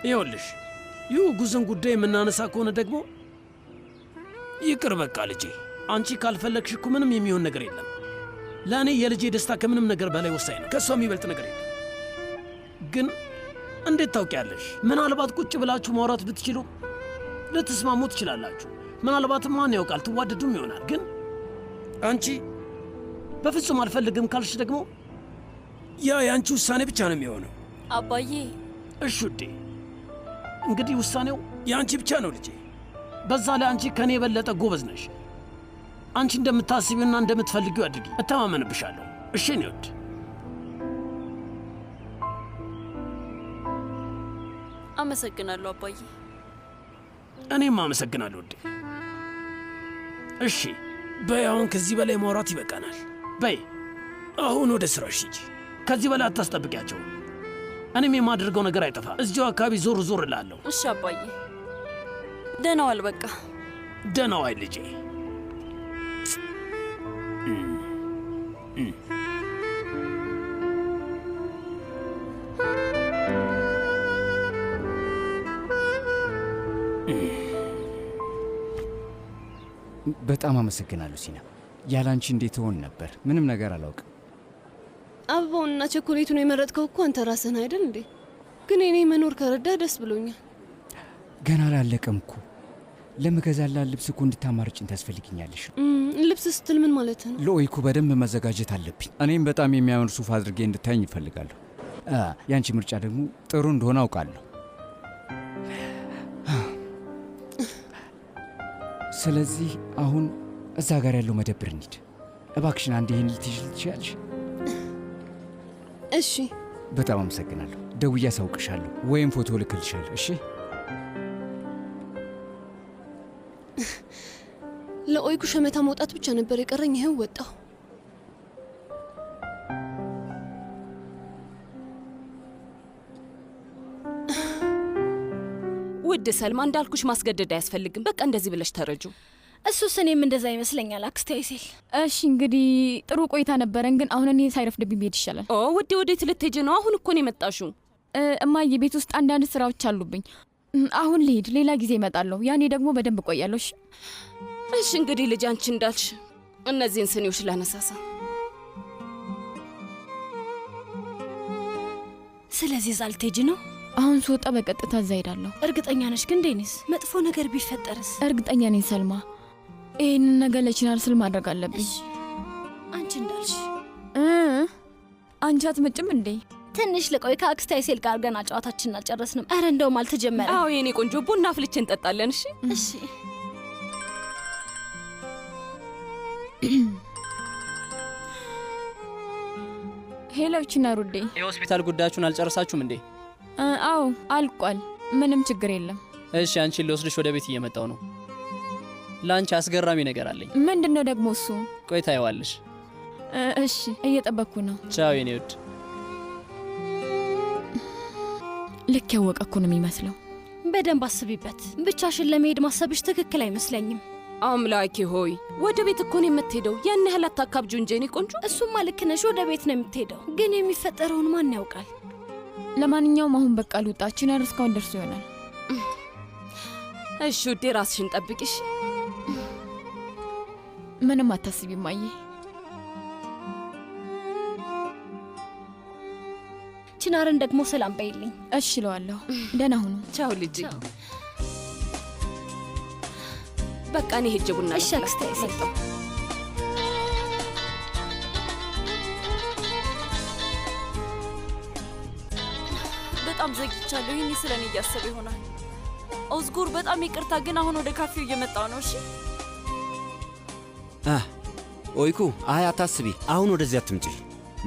Speaker 9: ይኸውልሽ ይህ ጉዝን ጉዳይ የምናነሳ ከሆነ ደግሞ ይቅር በቃ ልጄ። አንቺ ካልፈለግሽ እኮ ምንም የሚሆን ነገር የለም። ለእኔ የልጄ ደስታ ከምንም ነገር በላይ ወሳኝ ነው። ከእሷ የሚበልጥ ነገር የለም። ግን እንዴት ታውቂያለሽ? ምናልባት ቁጭ ብላችሁ ማውራት ብትችሉ ልትስማሙ ትችላላችሁ። ምናልባትም ማን ያውቃል ትዋደዱም ይሆናል። ግን አንቺ በፍጹም አልፈልግም ካልሽ ደግሞ ያ የአንቺ ውሳኔ ብቻ ነው የሚሆነው
Speaker 15: አባዬ።
Speaker 9: እሺ ውዴ፣ እንግዲህ ውሳኔው የአንቺ ብቻ ነው ልጄ። በዛ ላይ አንቺ ከኔ የበለጠ ጎበዝ ነሽ። አንቺ እንደምታስቢውና እንደምትፈልጊው አድርጊ። እተማመንብሻለሁ። እሺ የኔ ውድ።
Speaker 15: አመሰግናለሁ አባዬ።
Speaker 9: እኔም አመሰግናለሁ ውዴ። እሺ በይ፣ አሁን ከዚህ በላይ ማውራት ይበቃናል። በይ አሁን ወደ ስራሽ ሂጂ። ከዚህ በላይ አታስጠብቂያቸው። እኔም የማደርገው ነገር አይጠፋ። እዚሁ አካባቢ ዞር ዞር እላለሁ።
Speaker 15: እሺ አባዬ። ደህና ዋል። በቃ
Speaker 9: ደህና ዋይ ልጄ።
Speaker 8: በጣም አመሰግናለሁ ሲና። ያላንቺ እንዴት ሆን ነበር? ምንም ነገር አላውቅም።
Speaker 6: አበባውንና ቸኮሌቱን የመረጥከው እኮ አንተ ራስህን አይደል እንዴ? ግን እኔ መኖር ከረዳ ደስ ብሎኛል።
Speaker 8: ገና አላለቀም እኮ። ለምገዛላት ልብስ እኮ እንድታማርጭን ታስፈልግኛለሽ።
Speaker 6: ልብስ ስትል ምን ማለት ነው?
Speaker 8: ለኦይኩ በደንብ መዘጋጀት አለብኝ። እኔም በጣም የሚያምር ሱፍ አድርጌ እንድታይኝ ይፈልጋለሁ። ያንቺ ምርጫ ደግሞ ጥሩ እንደሆነ አውቃለሁ። ስለዚህ አሁን እዛ ጋር ያለው መደብር እንሂድ። እባክሽን አንድ ይህን ልትይዥ ትችያለሽ?
Speaker 6: እሺ።
Speaker 8: በጣም አመሰግናለሁ። ደውዬ አሳውቅሻለሁ ወይም ፎቶ ልክልሻለሁ። እሺ።
Speaker 6: ለኦይኩ ሸመታ መውጣት ብቻ ነበር የቀረኝ። ይኸው ወጣሁ።
Speaker 16: ውድ ሰልማ፣ እንዳልኩሽ ማስገደድ አያስፈልግም። በቃ እንደዚህ ብለሽ ተረጁ።
Speaker 12: እሱስ እኔም እንደዛ ይመስለኛል አክስቴ አይሴል።
Speaker 2: እሺ እንግዲህ ጥሩ ቆይታ ነበረን፣ ግን አሁን እኔ ሳይረፍድብኝ ብሄድ ይሻላል።
Speaker 16: ኦ ውዴ፣ ወዴት ልትሄጂ ነው? አሁን እኮ ነው የመጣሽው።
Speaker 2: እማዬ፣ ቤት ውስጥ አንዳንድ ስራዎች አሉብኝ። አሁን ልሄድ፣ ሌላ ጊዜ እመጣለሁ። ያኔ ደግሞ በደንብ እቆያለሁ።
Speaker 16: እሺ እንግዲህ ልጅ፣ አንቺ እንዳልሽ እነዚህን ስኒዎች ላነሳሳ።
Speaker 12: ስለዚህ እዛ ልትሄጂ ነው?
Speaker 2: አሁን ስወጣ በቀጥታ እዛ ሄዳለሁ።
Speaker 12: እርግጠኛ ነሽ ግን ዴኒስ? መጥፎ ነገር ቢፈጠርስ?
Speaker 2: እርግጠኛ ነኝ ሰልማ። ይህንን ነገር ለቺናር ስል ማድረግ አለብኝ።
Speaker 12: አንቺ እንዳልሽ።
Speaker 2: አንቺ አትመጭም እንዴ?
Speaker 12: ትንሽ ልቆይ። ከአክስቴ አይሴል ጋር ገና ጨዋታችንን አልጨረስንም። ኧረ እንደውም አልተጀመረም።
Speaker 16: አዎ የኔ ቆንጆ፣ ቡና አፍልቼ እንጠጣለን። እሺ
Speaker 12: እሺ።
Speaker 2: ሄሎ ቺናር ውዴ፣
Speaker 1: የሆስፒታል ጉዳያችሁን አልጨረሳችሁም እንዴ?
Speaker 2: አዎ አልቋል። ምንም ችግር የለም።
Speaker 1: እሺ፣ አንቺን ልወስድሽ ወደ ቤት እየመጣው ነው። ለአንቺ አስገራሚ ነገር አለኝ።
Speaker 2: ምንድን ነው ደግሞ እሱ?
Speaker 1: ቆይ ታየዋለሽ።
Speaker 2: እሺ፣ እየጠበቅኩ ነው።
Speaker 1: ቻው የኔ ውድ።
Speaker 2: ልክ ያወቀ እኮ ነው የሚመስለው።
Speaker 12: በደንብ አስቢበት። ብቻሽን ለመሄድ ማሰብሽ ትክክል አይመስለኝም።
Speaker 16: አምላኬ ሆይ፣ ወደ ቤት እኮ ነው የምትሄደው። ያን ያህል አታካብጁ እንጂ የኔ ቆንጆ።
Speaker 12: እሱማ ልክ ነሽ፣ ወደ ቤት ነው የምትሄደው። ግን የሚፈጠረውን ማን ያውቃል?
Speaker 2: ለማንኛውም አሁን በቃ ልውጣ። ቺናር እስካሁን ደርሶ ይሆናል።
Speaker 16: እሺ ውዴ፣ ራስሽን ጠብቂሽ።
Speaker 2: ምንም አታስቢ ማዬ።
Speaker 12: ቺናርን ደግሞ ሰላም በይልኝ።
Speaker 2: እሺ እለዋለሁ። ደህና ሁኑ።
Speaker 16: ቻው ልጅ። በቃ እኔ ሄጄ ቡና
Speaker 12: እሺ አክስቴ አይሴል።
Speaker 15: በጣም ዘግቻለሁ። ይህኔ ስለ እኔ እያሰበ ይሆናል። ኦዝጉር፣ በጣም ይቅርታ፣ ግን አሁን ወደ ካፌው እየመጣ ነው። እሺ
Speaker 11: ኦይኩ፣ አይ አታስቢ፣ አሁን ወደዚያ አትምጪ።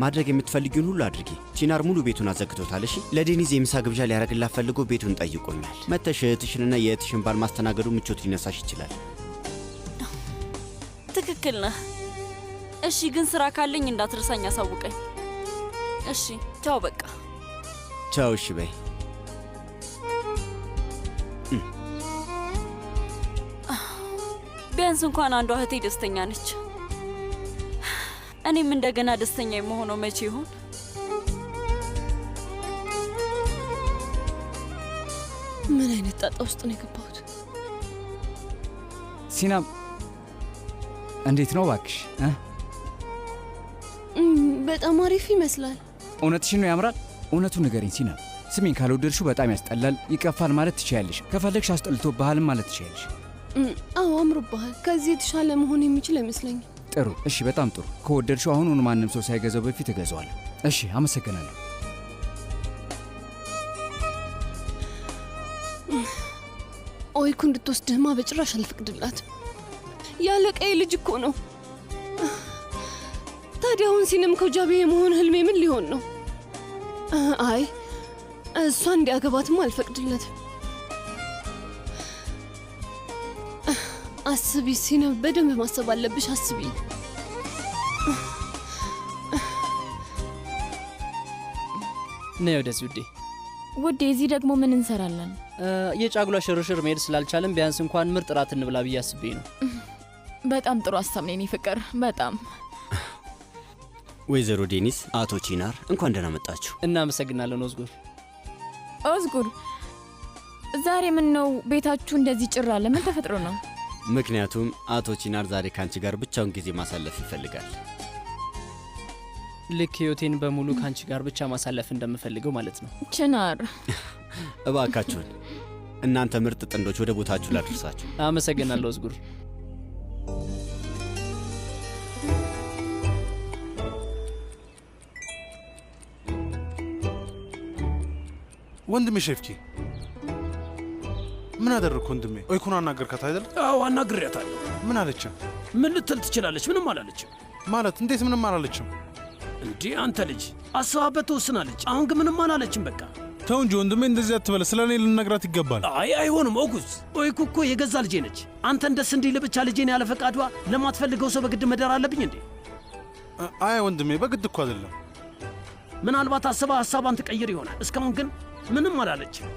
Speaker 11: ማድረግ የምትፈልጊውን ሁሉ አድርጊ። ቺናር ሙሉ ቤቱን አዘግቶታል። እሺ፣ ለዴኒዝ የምሳ ግብዣ ሊያደርግላት ፈልጎ ቤቱን ጠይቆኛል። መተሽ እህትሽንና የእህትሽን ባል ማስተናገዱ ምቾት ሊነሳሽ ይችላል።
Speaker 15: ትክክል ነህ። እሺ፣ ግን ስራ ካለኝ እንዳትረሳኝ አሳውቀኝ። እሺ፣ ቻው። በቃ
Speaker 11: ቻው። እሺ በይ።
Speaker 15: ቢያንስ እንኳን አንዷ እህቴ ደስተኛ ነች። እኔም እንደገና ደስተኛ የመሆነው መቼ ይሆን?
Speaker 6: ምን አይነት ጣጣ ውስጥ ነው የገባሁት?
Speaker 8: ሲናም እንዴት ነው እባክሽ?
Speaker 6: በጣም አሪፍ ይመስላል።
Speaker 8: እውነትሽን ነው? ያምራል። እውነቱን ንገሪኝ ሲናም። ስሜን ካልወደድሽው በጣም ያስጠላል፣ ይቀፋል ማለት ትችያለሽ። ከፈለግሽ አስጠልቶብሃልም ማለት ትችያለሽ።
Speaker 6: አዎ አምሮብሃል። ከዚህ የተሻለ መሆን የሚችል አይመስለኝም።
Speaker 8: ጥሩ እሺ፣ በጣም ጥሩ። ከወደድሽው አሁኑኑ ማንም ሰው ሳይገዛው በፊት እገዛዋለሁ። እሺ፣ አመሰግናለሁ።
Speaker 6: ኦይኩ እንድትወስድህማ በጭራሽ አልፈቅድላትም። ያለቀይ ልጅ እኮ ነው። ታዲያ አሁን ሲንም ከጃቤ የመሆን ህልሜ ምን ሊሆን ነው? አይ እሷ እንዲያገባትማ አልፈቅድለትም። አስቢ ሲነብ፣ በደንብ ማሰብ አለብሽ። አስቢ።
Speaker 1: ነይ ወደዚህ ውዴ።
Speaker 2: ውዴ፣ እዚህ ደግሞ ምን እንሰራለን?
Speaker 1: የጫጉላ ሽርሽር መሄድ ስላልቻለን ቢያንስ እንኳን ምርጥ ራት እንብላ ብዬ አስቤ ነው።
Speaker 2: በጣም ጥሩ ሀሳብ ነው የኔ ፍቅር፣ በጣም።
Speaker 11: ወይዘሮ ዴኒስ፣ አቶ ቺናር እንኳን ደህና መጣችሁ።
Speaker 1: እናመሰግናለን ኦዝጉር።
Speaker 2: ኦዝጉር፣ ዛሬ ምን ነው ቤታችሁ እንደዚህ ጭር አለ? ምን ተፈጥሮ ነው?
Speaker 11: ምክንያቱም አቶ ቺናር ዛሬ ከአንቺ ጋር ብቻውን ጊዜ ማሳለፍ ይፈልጋል።
Speaker 1: ልክ ህይወቴን በሙሉ ከአንቺ ጋር ብቻ ማሳለፍ እንደምፈልገው ማለት ነው።
Speaker 2: ቺናር
Speaker 11: እባካችሁን እናንተ ምርጥ ጥንዶች ወደ ቦታችሁ ላድርሳችሁ።
Speaker 1: አመሰግናለሁ ኦዝጉር።
Speaker 10: ወንድሜ ሼፍኪ ምን አደረግኩ? ወንድሜ ኦይኩን አናገርካት አይደል?
Speaker 9: አዎ አናግሬያታለሁ።
Speaker 10: ምን አለች?
Speaker 9: ምን ልትል ትችላለች? ምንም አላለችም።
Speaker 10: ማለት እንዴት ምንም አላለችም?
Speaker 9: እንዲህ አንተ ልጅ አስባበት ትወስናለች። አሁን ግን ምንም አላለችም። በቃ
Speaker 10: ተው እንጂ ወንድሜ፣ እንደዚህ አትበለ። ስለ እኔ ልነግራት ይገባል።
Speaker 9: አይ አይሆንም ኦጉስ። ኦይኩ እኮ የገዛ ልጄ ነች። አንተን ደስ እንዲል ብቻ ልጄን ያለ ፈቃዷ ለማትፈልገው ሰው በግድ መዳር አለብኝ እንዴ?
Speaker 10: አይ ወንድሜ፣ በግድ እኮ አይደለም።
Speaker 9: ምናልባት አስባ ሀሳቧን ትቀይር ይሆናል። እስካሁን ግን ምንም አላለችም።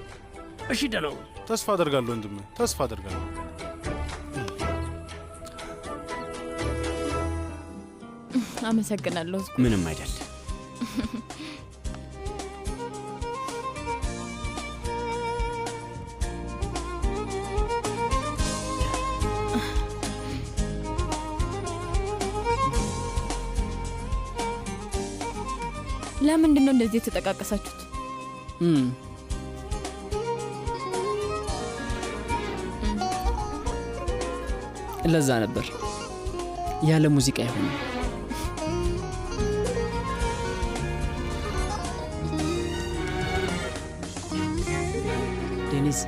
Speaker 9: እሺ ደህና ሁን።
Speaker 10: ተስፋ አደርጋለሁ ወንድሜ፣ ተስፋ አደርጋለሁ።
Speaker 2: አመሰግናለሁ።
Speaker 11: ምንም አይደል።
Speaker 2: ለምንድን ነው እንደዚህ የተጠቃቀሳችሁት?
Speaker 1: ለዛ ነበር ያለ ሙዚቃ አይሆንም። ዴኒዝ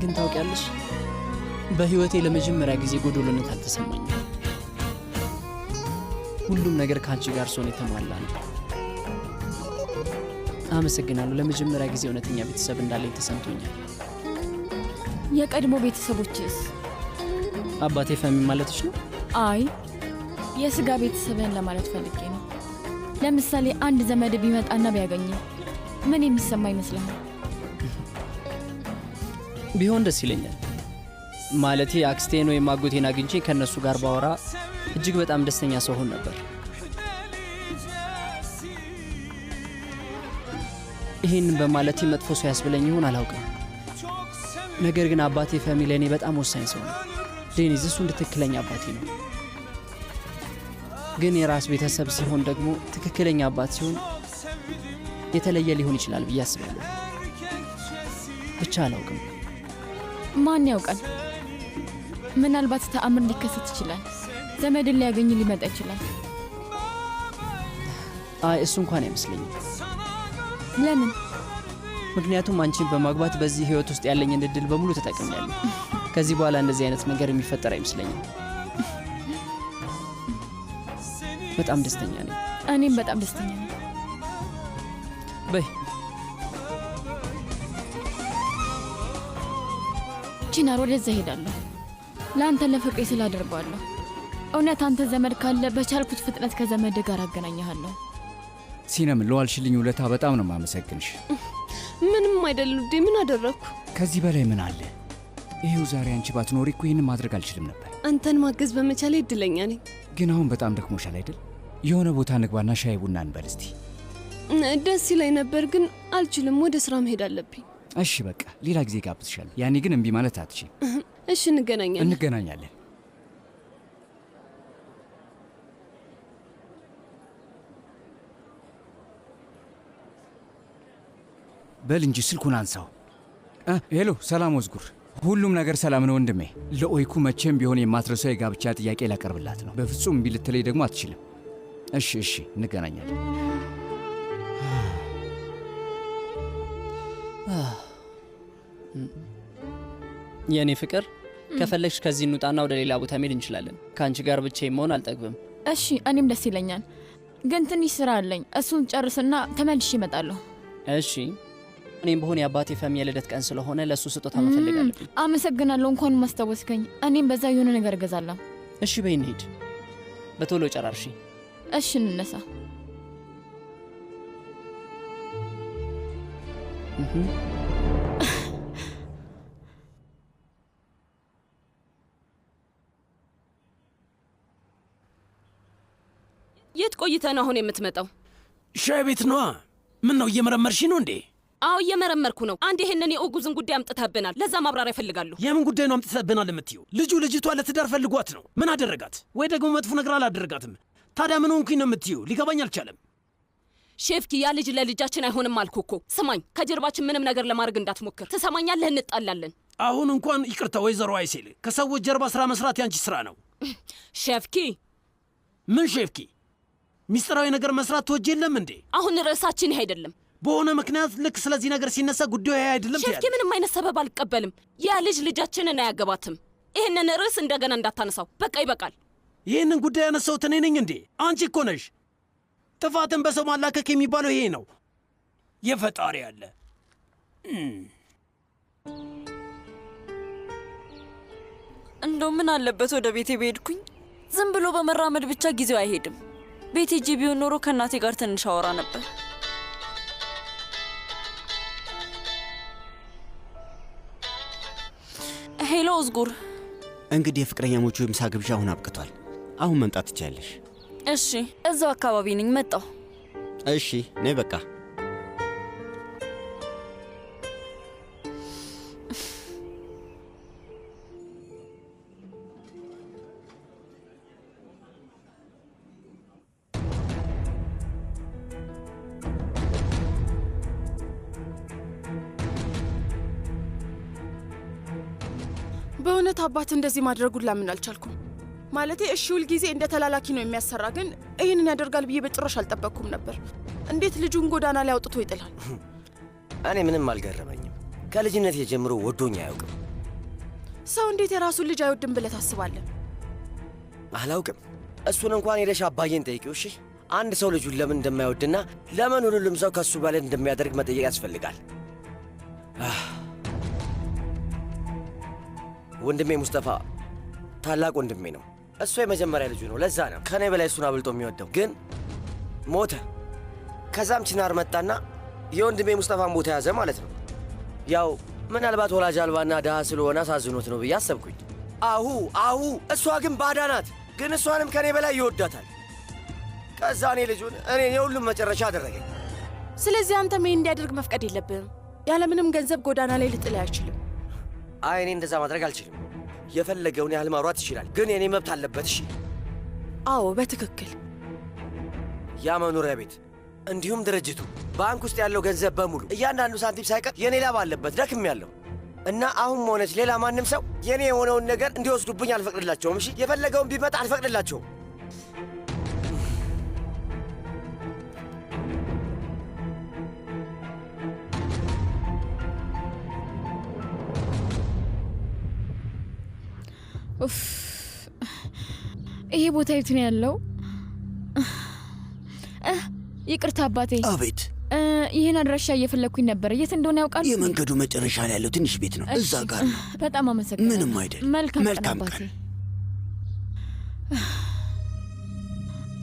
Speaker 1: ግን ታውቂያለሽ፣ በህይወቴ ለመጀመሪያ ጊዜ ጎዶሎነት አልተሰማኝም። ሁሉም ነገር ከአንቺ ጋር ሲሆን የተሟላ ነው። አመሰግናለሁ። ለመጀመሪያ ጊዜ እውነተኛ ቤተሰብ እንዳለኝ ተሰምቶኛል።
Speaker 2: የቀድሞ ቤተሰቦችስ?
Speaker 1: አባቴ ፈሚ ማለትሽ ነው?
Speaker 2: አይ የስጋ ቤተሰብን ለማለት ፈልጌ ነው። ለምሳሌ አንድ ዘመድ ቢመጣና ቢያገኝ ምን የሚሰማ ይመስላል?
Speaker 1: ቢሆን ደስ ይለኛል። ማለቴ አክስቴን ወይም አጎቴን አግኝቼ ከእነሱ ጋር ባወራ እጅግ በጣም ደስተኛ ሰው ሆን ነበር። ይህንን በማለቴ መጥፎ ሰው ያስብለኝ ይሆን አላውቅም። ነገር ግን አባቴ ፈሚ ለእኔ በጣም ወሳኝ ሰው ነው። ዴኒዝ እሱ እንደ ትክክለኛ አባቴ ነው። ግን የራስ ቤተሰብ ሲሆን ደግሞ ትክክለኛ አባት ሲሆን የተለየ ሊሆን ይችላል ብዬ አስባለሁ። ብቻ አላውቅም።
Speaker 2: ማን ያውቃል? ምናልባት ተአምር ሊከሰት ይችላል። ዘመድን ሊያገኝ ሊመጣ ይችላል።
Speaker 1: አይ እሱ እንኳን አይመስለኝም።
Speaker 2: ለምን?
Speaker 1: ምክንያቱም አንቺን በማግባት በዚህ ህይወት ውስጥ ያለኝን እድል በሙሉ ተጠቅሜያለሁ። ከዚህ በኋላ እንደዚህ አይነት ነገር የሚፈጠር አይመስለኝም። በጣም ደስተኛ ነኝ።
Speaker 2: እኔም በጣም ደስተኛ ነኝ።
Speaker 1: በይ
Speaker 2: ቺናር፣ ወደዛ ሄዳለሁ። ለአንተ ለፍቅሬ ስላደርገዋለሁ። እውነት አንተ ዘመድ ካለ በቻልኩት ፍጥነት ከዘመድ ጋር አገናኘሃለሁ።
Speaker 8: ሲነምን ለዋልሽልኝ ውለታ በጣም ነው የማመሰግንሽ።
Speaker 6: ምንም አይደል ውዴ። ምን አደረግኩ?
Speaker 8: ከዚህ በላይ ምን አለ? ይሄው ዛሬ አንቺ ባትኖሪ እኮ ይህንን ማድረግ አልችልም ነበር።
Speaker 6: አንተን ማገዝ በመቻሌ እድለኛ ነኝ።
Speaker 8: ግን አሁን በጣም ደክሞሻል አይደል? የሆነ ቦታ ንግባና ሻይ ቡና እንበል እስቲ።
Speaker 6: ደስ ይለኝ ነበር ግን አልችልም። ወደ ስራ መሄድ አለብኝ።
Speaker 8: እሺ በቃ ሌላ ጊዜ ጋብዝሻለሁ። ያኔ ግን እምቢ ማለት አትችይም።
Speaker 6: እሺ እንገናኛለን።
Speaker 8: በል እንጂ ስልኩን አንሳው። ሄሎ፣ ሰላም ወዝጉር። ሁሉም ነገር ሰላም ነው ወንድሜ። ለኦይኩ መቼም ቢሆን የማትረሳው የጋብቻ ጥያቄ ላቀርብላት ነው። በፍጹም እምቢ ልትለይ ደግሞ አትችልም። እሺ እንገናኛለን።
Speaker 1: የእኔ ፍቅር ከፈለግሽ ከዚህ እንውጣና ወደ ሌላ ቦታ መሄድ እንችላለን። ከአንቺ ጋር ብቻዬን መሆን አልጠግብም።
Speaker 2: እሺ እኔም ደስ ይለኛል፣ ግን ትንሽ ስራ አለኝ። እሱን ጨርስና ተመልሼ እመጣለሁ።
Speaker 1: እሺ እኔም በሆን የአባቴ ፈሚ የልደት ቀን ስለሆነ ለእሱ ስጦታ መፈለግ አለብኝ።
Speaker 2: አመሰግናለሁ፣ እንኳን ማስታወስከኝ። እኔም በዛ የሆነ ነገር እገዛለሁ።
Speaker 1: እሺ በይ እንሂድ። በቶሎ ጨራርሺ።
Speaker 2: እሺ እንነሳ።
Speaker 16: የት ቆይተህ ነው አሁን የምትመጣው?
Speaker 9: ሻይ ቤት ነዋ። ምን ነው እየመረመርሽ ነው እንዴ?
Speaker 16: አዎ እየመረመርኩ ነው። አንድ ይሄንን የኦጉዝን ጉዳይ አምጥተህብናል። ለዛ ማብራሪያ እፈልጋለሁ።
Speaker 9: የምን ጉዳይ ነው አምጥተህብናል የምትይው? ልጁ ልጅቷ ለትዳር ፈልጓት ነው። ምን አደረጋት? ወይ ደግሞ መጥፎ ነገር አላደረጋትም። ታዲያ ምን ሆንኩኝ ነው የምትይው? ሊገባኝ አልቻለም።
Speaker 16: ሼፍኪ፣ ያ ልጅ ለልጃችን አይሆንም አልኩ እኮ። ስማኝ፣ ከጀርባችን ምንም ነገር ለማድረግ እንዳትሞክር። ትሰማኛለህ? እንጣላለን።
Speaker 9: አሁን እንኳን ይቅርታ ወይዘሮ አይሴል፣ ከሰዎች ጀርባ ስራ መስራት ያንቺ ስራ ነው።
Speaker 16: ሼፍኪ።
Speaker 9: ምን ሼፍኪ? ሚስጥራዊ ነገር መስራት ትወጅ የለም እንዴ?
Speaker 16: አሁን ርዕሳችን ይህ አይደለም።
Speaker 9: በሆነ ምክንያት ልክ ስለዚህ ነገር ሲነሳ ጉዳዩ ይህ አይደለም።
Speaker 16: ሼፍኪ፣ ምንም አይነት ሰበብ አልቀበልም። ያ ልጅ ልጃችንን አያገባትም። ይህንን ርዕስ እንደገና እንዳታነሳው። በቃ ይበቃል።
Speaker 9: ይህንን ጉዳይ ያነሳሁት እኔ ነኝ እንዴ? አንቺ እኮ ነሽ። ጥፋትን በሰው ማላከክ የሚባለው ይሄ ነው። የፈጣሪ ያለ
Speaker 15: እንደው ምን አለበት ወደ ቤቴ በሄድኩኝ። ዝም ብሎ በመራመድ ብቻ ጊዜው አይሄድም። ቤቴ ሄጄ ቢሆን ኖሮ ከእናቴ ጋር ትንሽ አወራ ነበር። ሄሎ ኦዝጉር።
Speaker 11: እንግዲህ የፍቅረኛሞቹ የምሳ ግብዣ አሁን አብቅቷል። አሁን መምጣት ትችያለሽ።
Speaker 15: እሺ፣ እዛው አካባቢ ነኝ፣ መጣሁ።
Speaker 11: እሺ ነይ በቃ።
Speaker 18: በእውነት አባት እንደዚህ ማድረጉን ላምን አልቻልኩም። ማለቴ እሺ ሁል ጊዜ እንደ ተላላኪ ነው የሚያሰራ፣ ግን ይህንን ያደርጋል ብዬ በጭራሽ አልጠበቅኩም ነበር። እንዴት ልጁን ጎዳና ላይ አውጥቶ ይጥላል?
Speaker 4: እኔ ምንም አልገረመኝም። ከልጅነት የጀምሮ ወዶኝ አያውቅም።
Speaker 18: ሰው እንዴት የራሱን ልጅ አይወድም ብለህ ታስባለህ?
Speaker 4: አላውቅም። እሱን እንኳን ሄደሽ አባዬን ጠይቂው። እሺ፣ አንድ ሰው ልጁን ለምን እንደማይወድና ለምን ሁሉም ሰው ከሱ በላይ እንደሚያደርግ መጠየቅ ያስፈልጋል። ወንድሜ ሙስጠፋ ታላቅ ወንድሜ ነው። እሱ የመጀመሪያ ልጁ ነው። ለዛ ነው ከኔ በላይ እሱን አብልጦ የሚወደው። ግን ሞተ። ከዛም ቺናር መጣና የወንድሜ ሙስጠፋን ቦታ ያዘ ማለት ነው። ያው ምናልባት ወላጅ አልባና ድሃ ስለሆነ አሳዝኖት ነው ብዬ አሰብኩኝ። አሁ እሷ ግን ባዳ ናት። ግን እሷንም ከኔ በላይ ይወዳታል። ከዛ እኔ ልጁን የሁሉም መጨረሻ አደረገኝ።
Speaker 18: ስለዚህ አንተ ምን እንዲያደርግ መፍቀድ የለብህም። ያለምንም ገንዘብ ጎዳና ላይ ልጥል አይችልም።
Speaker 4: አይ እኔ እንደዛ ማድረግ አልችልም። የፈለገውን ያህል ማውራት ይችላል፣ ግን የኔ መብት አለበት። እሺ?
Speaker 18: አዎ በትክክል።
Speaker 4: ያ መኖሪያ ቤት እንዲሁም ድርጅቱ፣ ባንክ ውስጥ ያለው ገንዘብ በሙሉ እያንዳንዱ ሳንቲም ሳይቀር የኔ ላብ አለበት። ደክም ያለው እና አሁን ሆነች ሌላ ማንም ሰው የኔ የሆነውን ነገር እንዲወስዱብኝ አልፈቅድላቸውም። እሺ? የፈለገውን ቢመጣ አልፈቅድላቸውም።
Speaker 2: ኡፍ፣ ይሄ ቦታ የት ነው ያለው? ይቅርታ አባቴ።
Speaker 11: አቤት።
Speaker 2: ይህን አድራሻ እየፈለግኩኝ ነበር። የት እንደሆነ ያውቃል?
Speaker 11: የመንገዱ መጨረሻ ላይ ያለው ትንሽ ቤት ነው፣ እዛ ጋር ነው።
Speaker 2: በጣም አመሰግናለሁ።
Speaker 11: ምንም አይደል።
Speaker 2: መልካም አባቴ።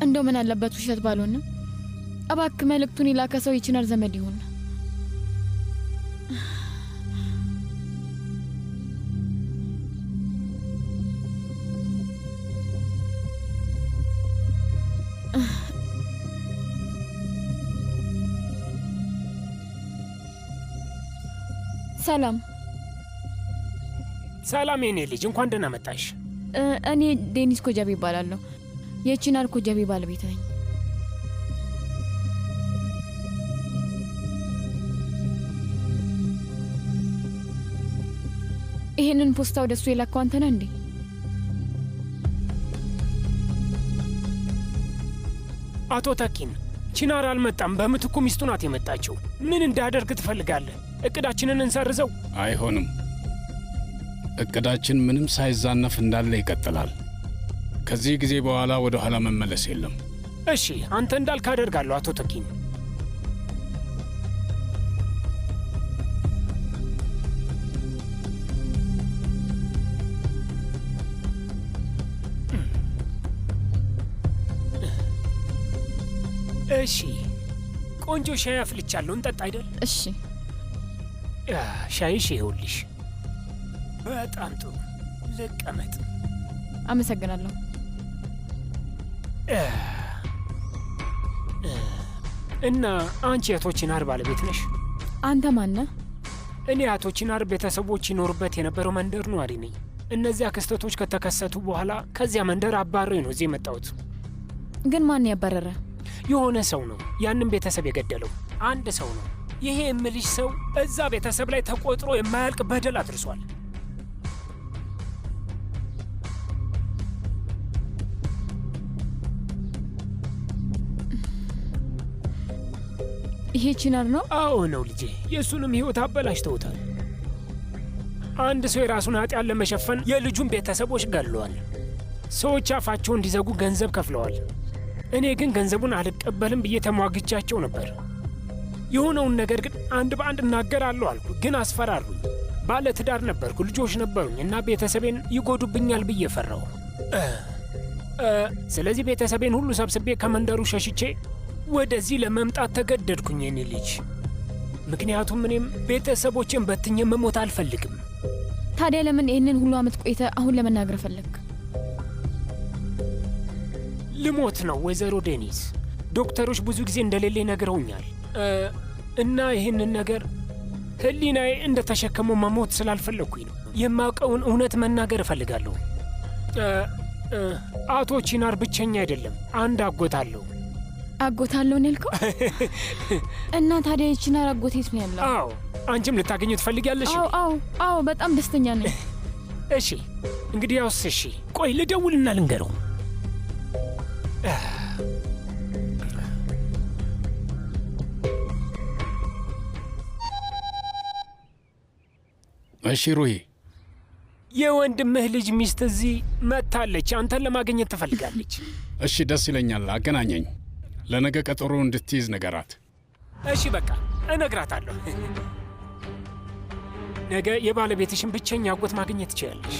Speaker 2: እንደው ምን አለበት ውሸት ባልሆነ። እባክህ መልእክቱን የላከ ሰው የቺናር ዘመድ ይሁን። ሰላም።
Speaker 14: ሰላም የኔ ልጅ፣ እንኳን ደህና መጣሽ።
Speaker 2: እኔ ዴኒስ ኮጃቢ ይባላለሁ። የቺናር ኮጃቢ ባለቤት ነኝ። ይሄንን ፖስታ ወደሱ የላከው አንተ ነህ እንዴ?
Speaker 14: አቶ ተኪን፣ ቺናር አልመጣም። በምትኩ ሚስቱ ናት የመጣችው። ምን እንዳደርግ ትፈልጋለህ? እቅዳችንን እንሰርዘው?
Speaker 13: አይሆንም። እቅዳችን ምንም ሳይዛነፍ እንዳለ ይቀጥላል። ከዚህ ጊዜ በኋላ ወደ ኋላ መመለስ የለም።
Speaker 14: እሺ፣ አንተ እንዳልክ አደርጋለሁ አቶ ተኪን። እሺ፣ ቆንጆ ሻይ አፍልቻለሁ። እንጠጣ አይደል?
Speaker 2: እሺ።
Speaker 14: ሻይሽ ይኸውልሽ። በጣም ጥሩ። ልቀመጥ።
Speaker 2: አመሰግናለሁ።
Speaker 14: እና አንቺ የቶ ቺናር ባለቤት ነሽ?
Speaker 2: አንተ ማነህ?
Speaker 14: እኔ አቶ ቺናር ቤተሰቦች ይኖሩበት የነበረው መንደር ነዋሪ ነኝ። እነዚያ ክስተቶች ከተከሰቱ በኋላ ከዚያ መንደር አባረኝ ነው እዚህ የመጣሁት።
Speaker 2: ግን ማን ያባረረ?
Speaker 14: የሆነ ሰው ነው ያንን ቤተሰብ የገደለው። አንድ ሰው ነው። ይሄ የምልሽ ሰው እዛ ቤተሰብ ላይ ተቆጥሮ የማያልቅ በደል አድርሷል።
Speaker 2: ይሄ ቺናር ነው?
Speaker 14: አዎ ነው ልጄ። የእሱንም ህይወት አበላሽተውታል። አንድ ሰው የራሱን ኃጢአት ለመሸፈን የልጁን ቤተሰቦች ገድለዋል። ሰዎች አፋቸውን እንዲዘጉ ገንዘብ ከፍለዋል። እኔ ግን ገንዘቡን አልቀበልም ብዬ ተሟግቻቸው ነበር። የሆነውን ነገር ግን አንድ በአንድ እናገራለሁ አልኩ፣ ግን አስፈራሩኝ። ባለ ትዳር ነበርኩ፣ ልጆች ነበሩኝ እና ቤተሰቤን ይጎዱብኛል ብዬ ፈራሁ። ስለዚህ ቤተሰቤን ሁሉ ሰብስቤ ከመንደሩ ሸሽቼ ወደዚህ ለመምጣት ተገደድኩኝ የኔ ልጅ። ምክንያቱም እኔም ቤተሰቦቼን በትኜ መሞት አልፈልግም።
Speaker 2: ታዲያ ለምን ይህንን ሁሉ ዓመት ቆይተ አሁን ለመናገር ፈለግ?
Speaker 14: ልሞት ነው ወይዘሮ ዴኒስ። ዶክተሮች ብዙ ጊዜ እንደሌለ ነግረውኛል እና ይህንን ነገር ህሊናዬ እንደተሸከመው መሞት ስላልፈለግኩኝ ነው። የማውቀውን እውነት መናገር እፈልጋለሁ። አቶ ቺናር ብቸኛ አይደለም፣ አንድ አጎት አለው።
Speaker 2: አጎት አለው ነው ያልከው? እና ታዲያ የቺናር አጎት የት ነው ያለው?
Speaker 14: አዎ፣ አንቺም ልታገኘው ትፈልጊያለሽ?
Speaker 2: አዎ፣ በጣም ደስተኛ ነኝ።
Speaker 14: እሺ፣ እንግዲህ ያውስ እሺ፣ ቆይ ልደውልና ልንገረው።
Speaker 13: እሺ ሩሂ፣
Speaker 14: የወንድምህ ልጅ ሚስት እዚህ መጥታለች። አንተን ለማግኘት ትፈልጋለች።
Speaker 13: እሺ፣ ደስ ይለኛል። አገናኘኝ። ለነገ ቀጠሮ እንድትይዝ ነገራት።
Speaker 14: እሺ፣ በቃ እነግራታለሁ። ነገ የባለቤትሽን ብቸኛ አጎት ማግኘት ትችላለሽ።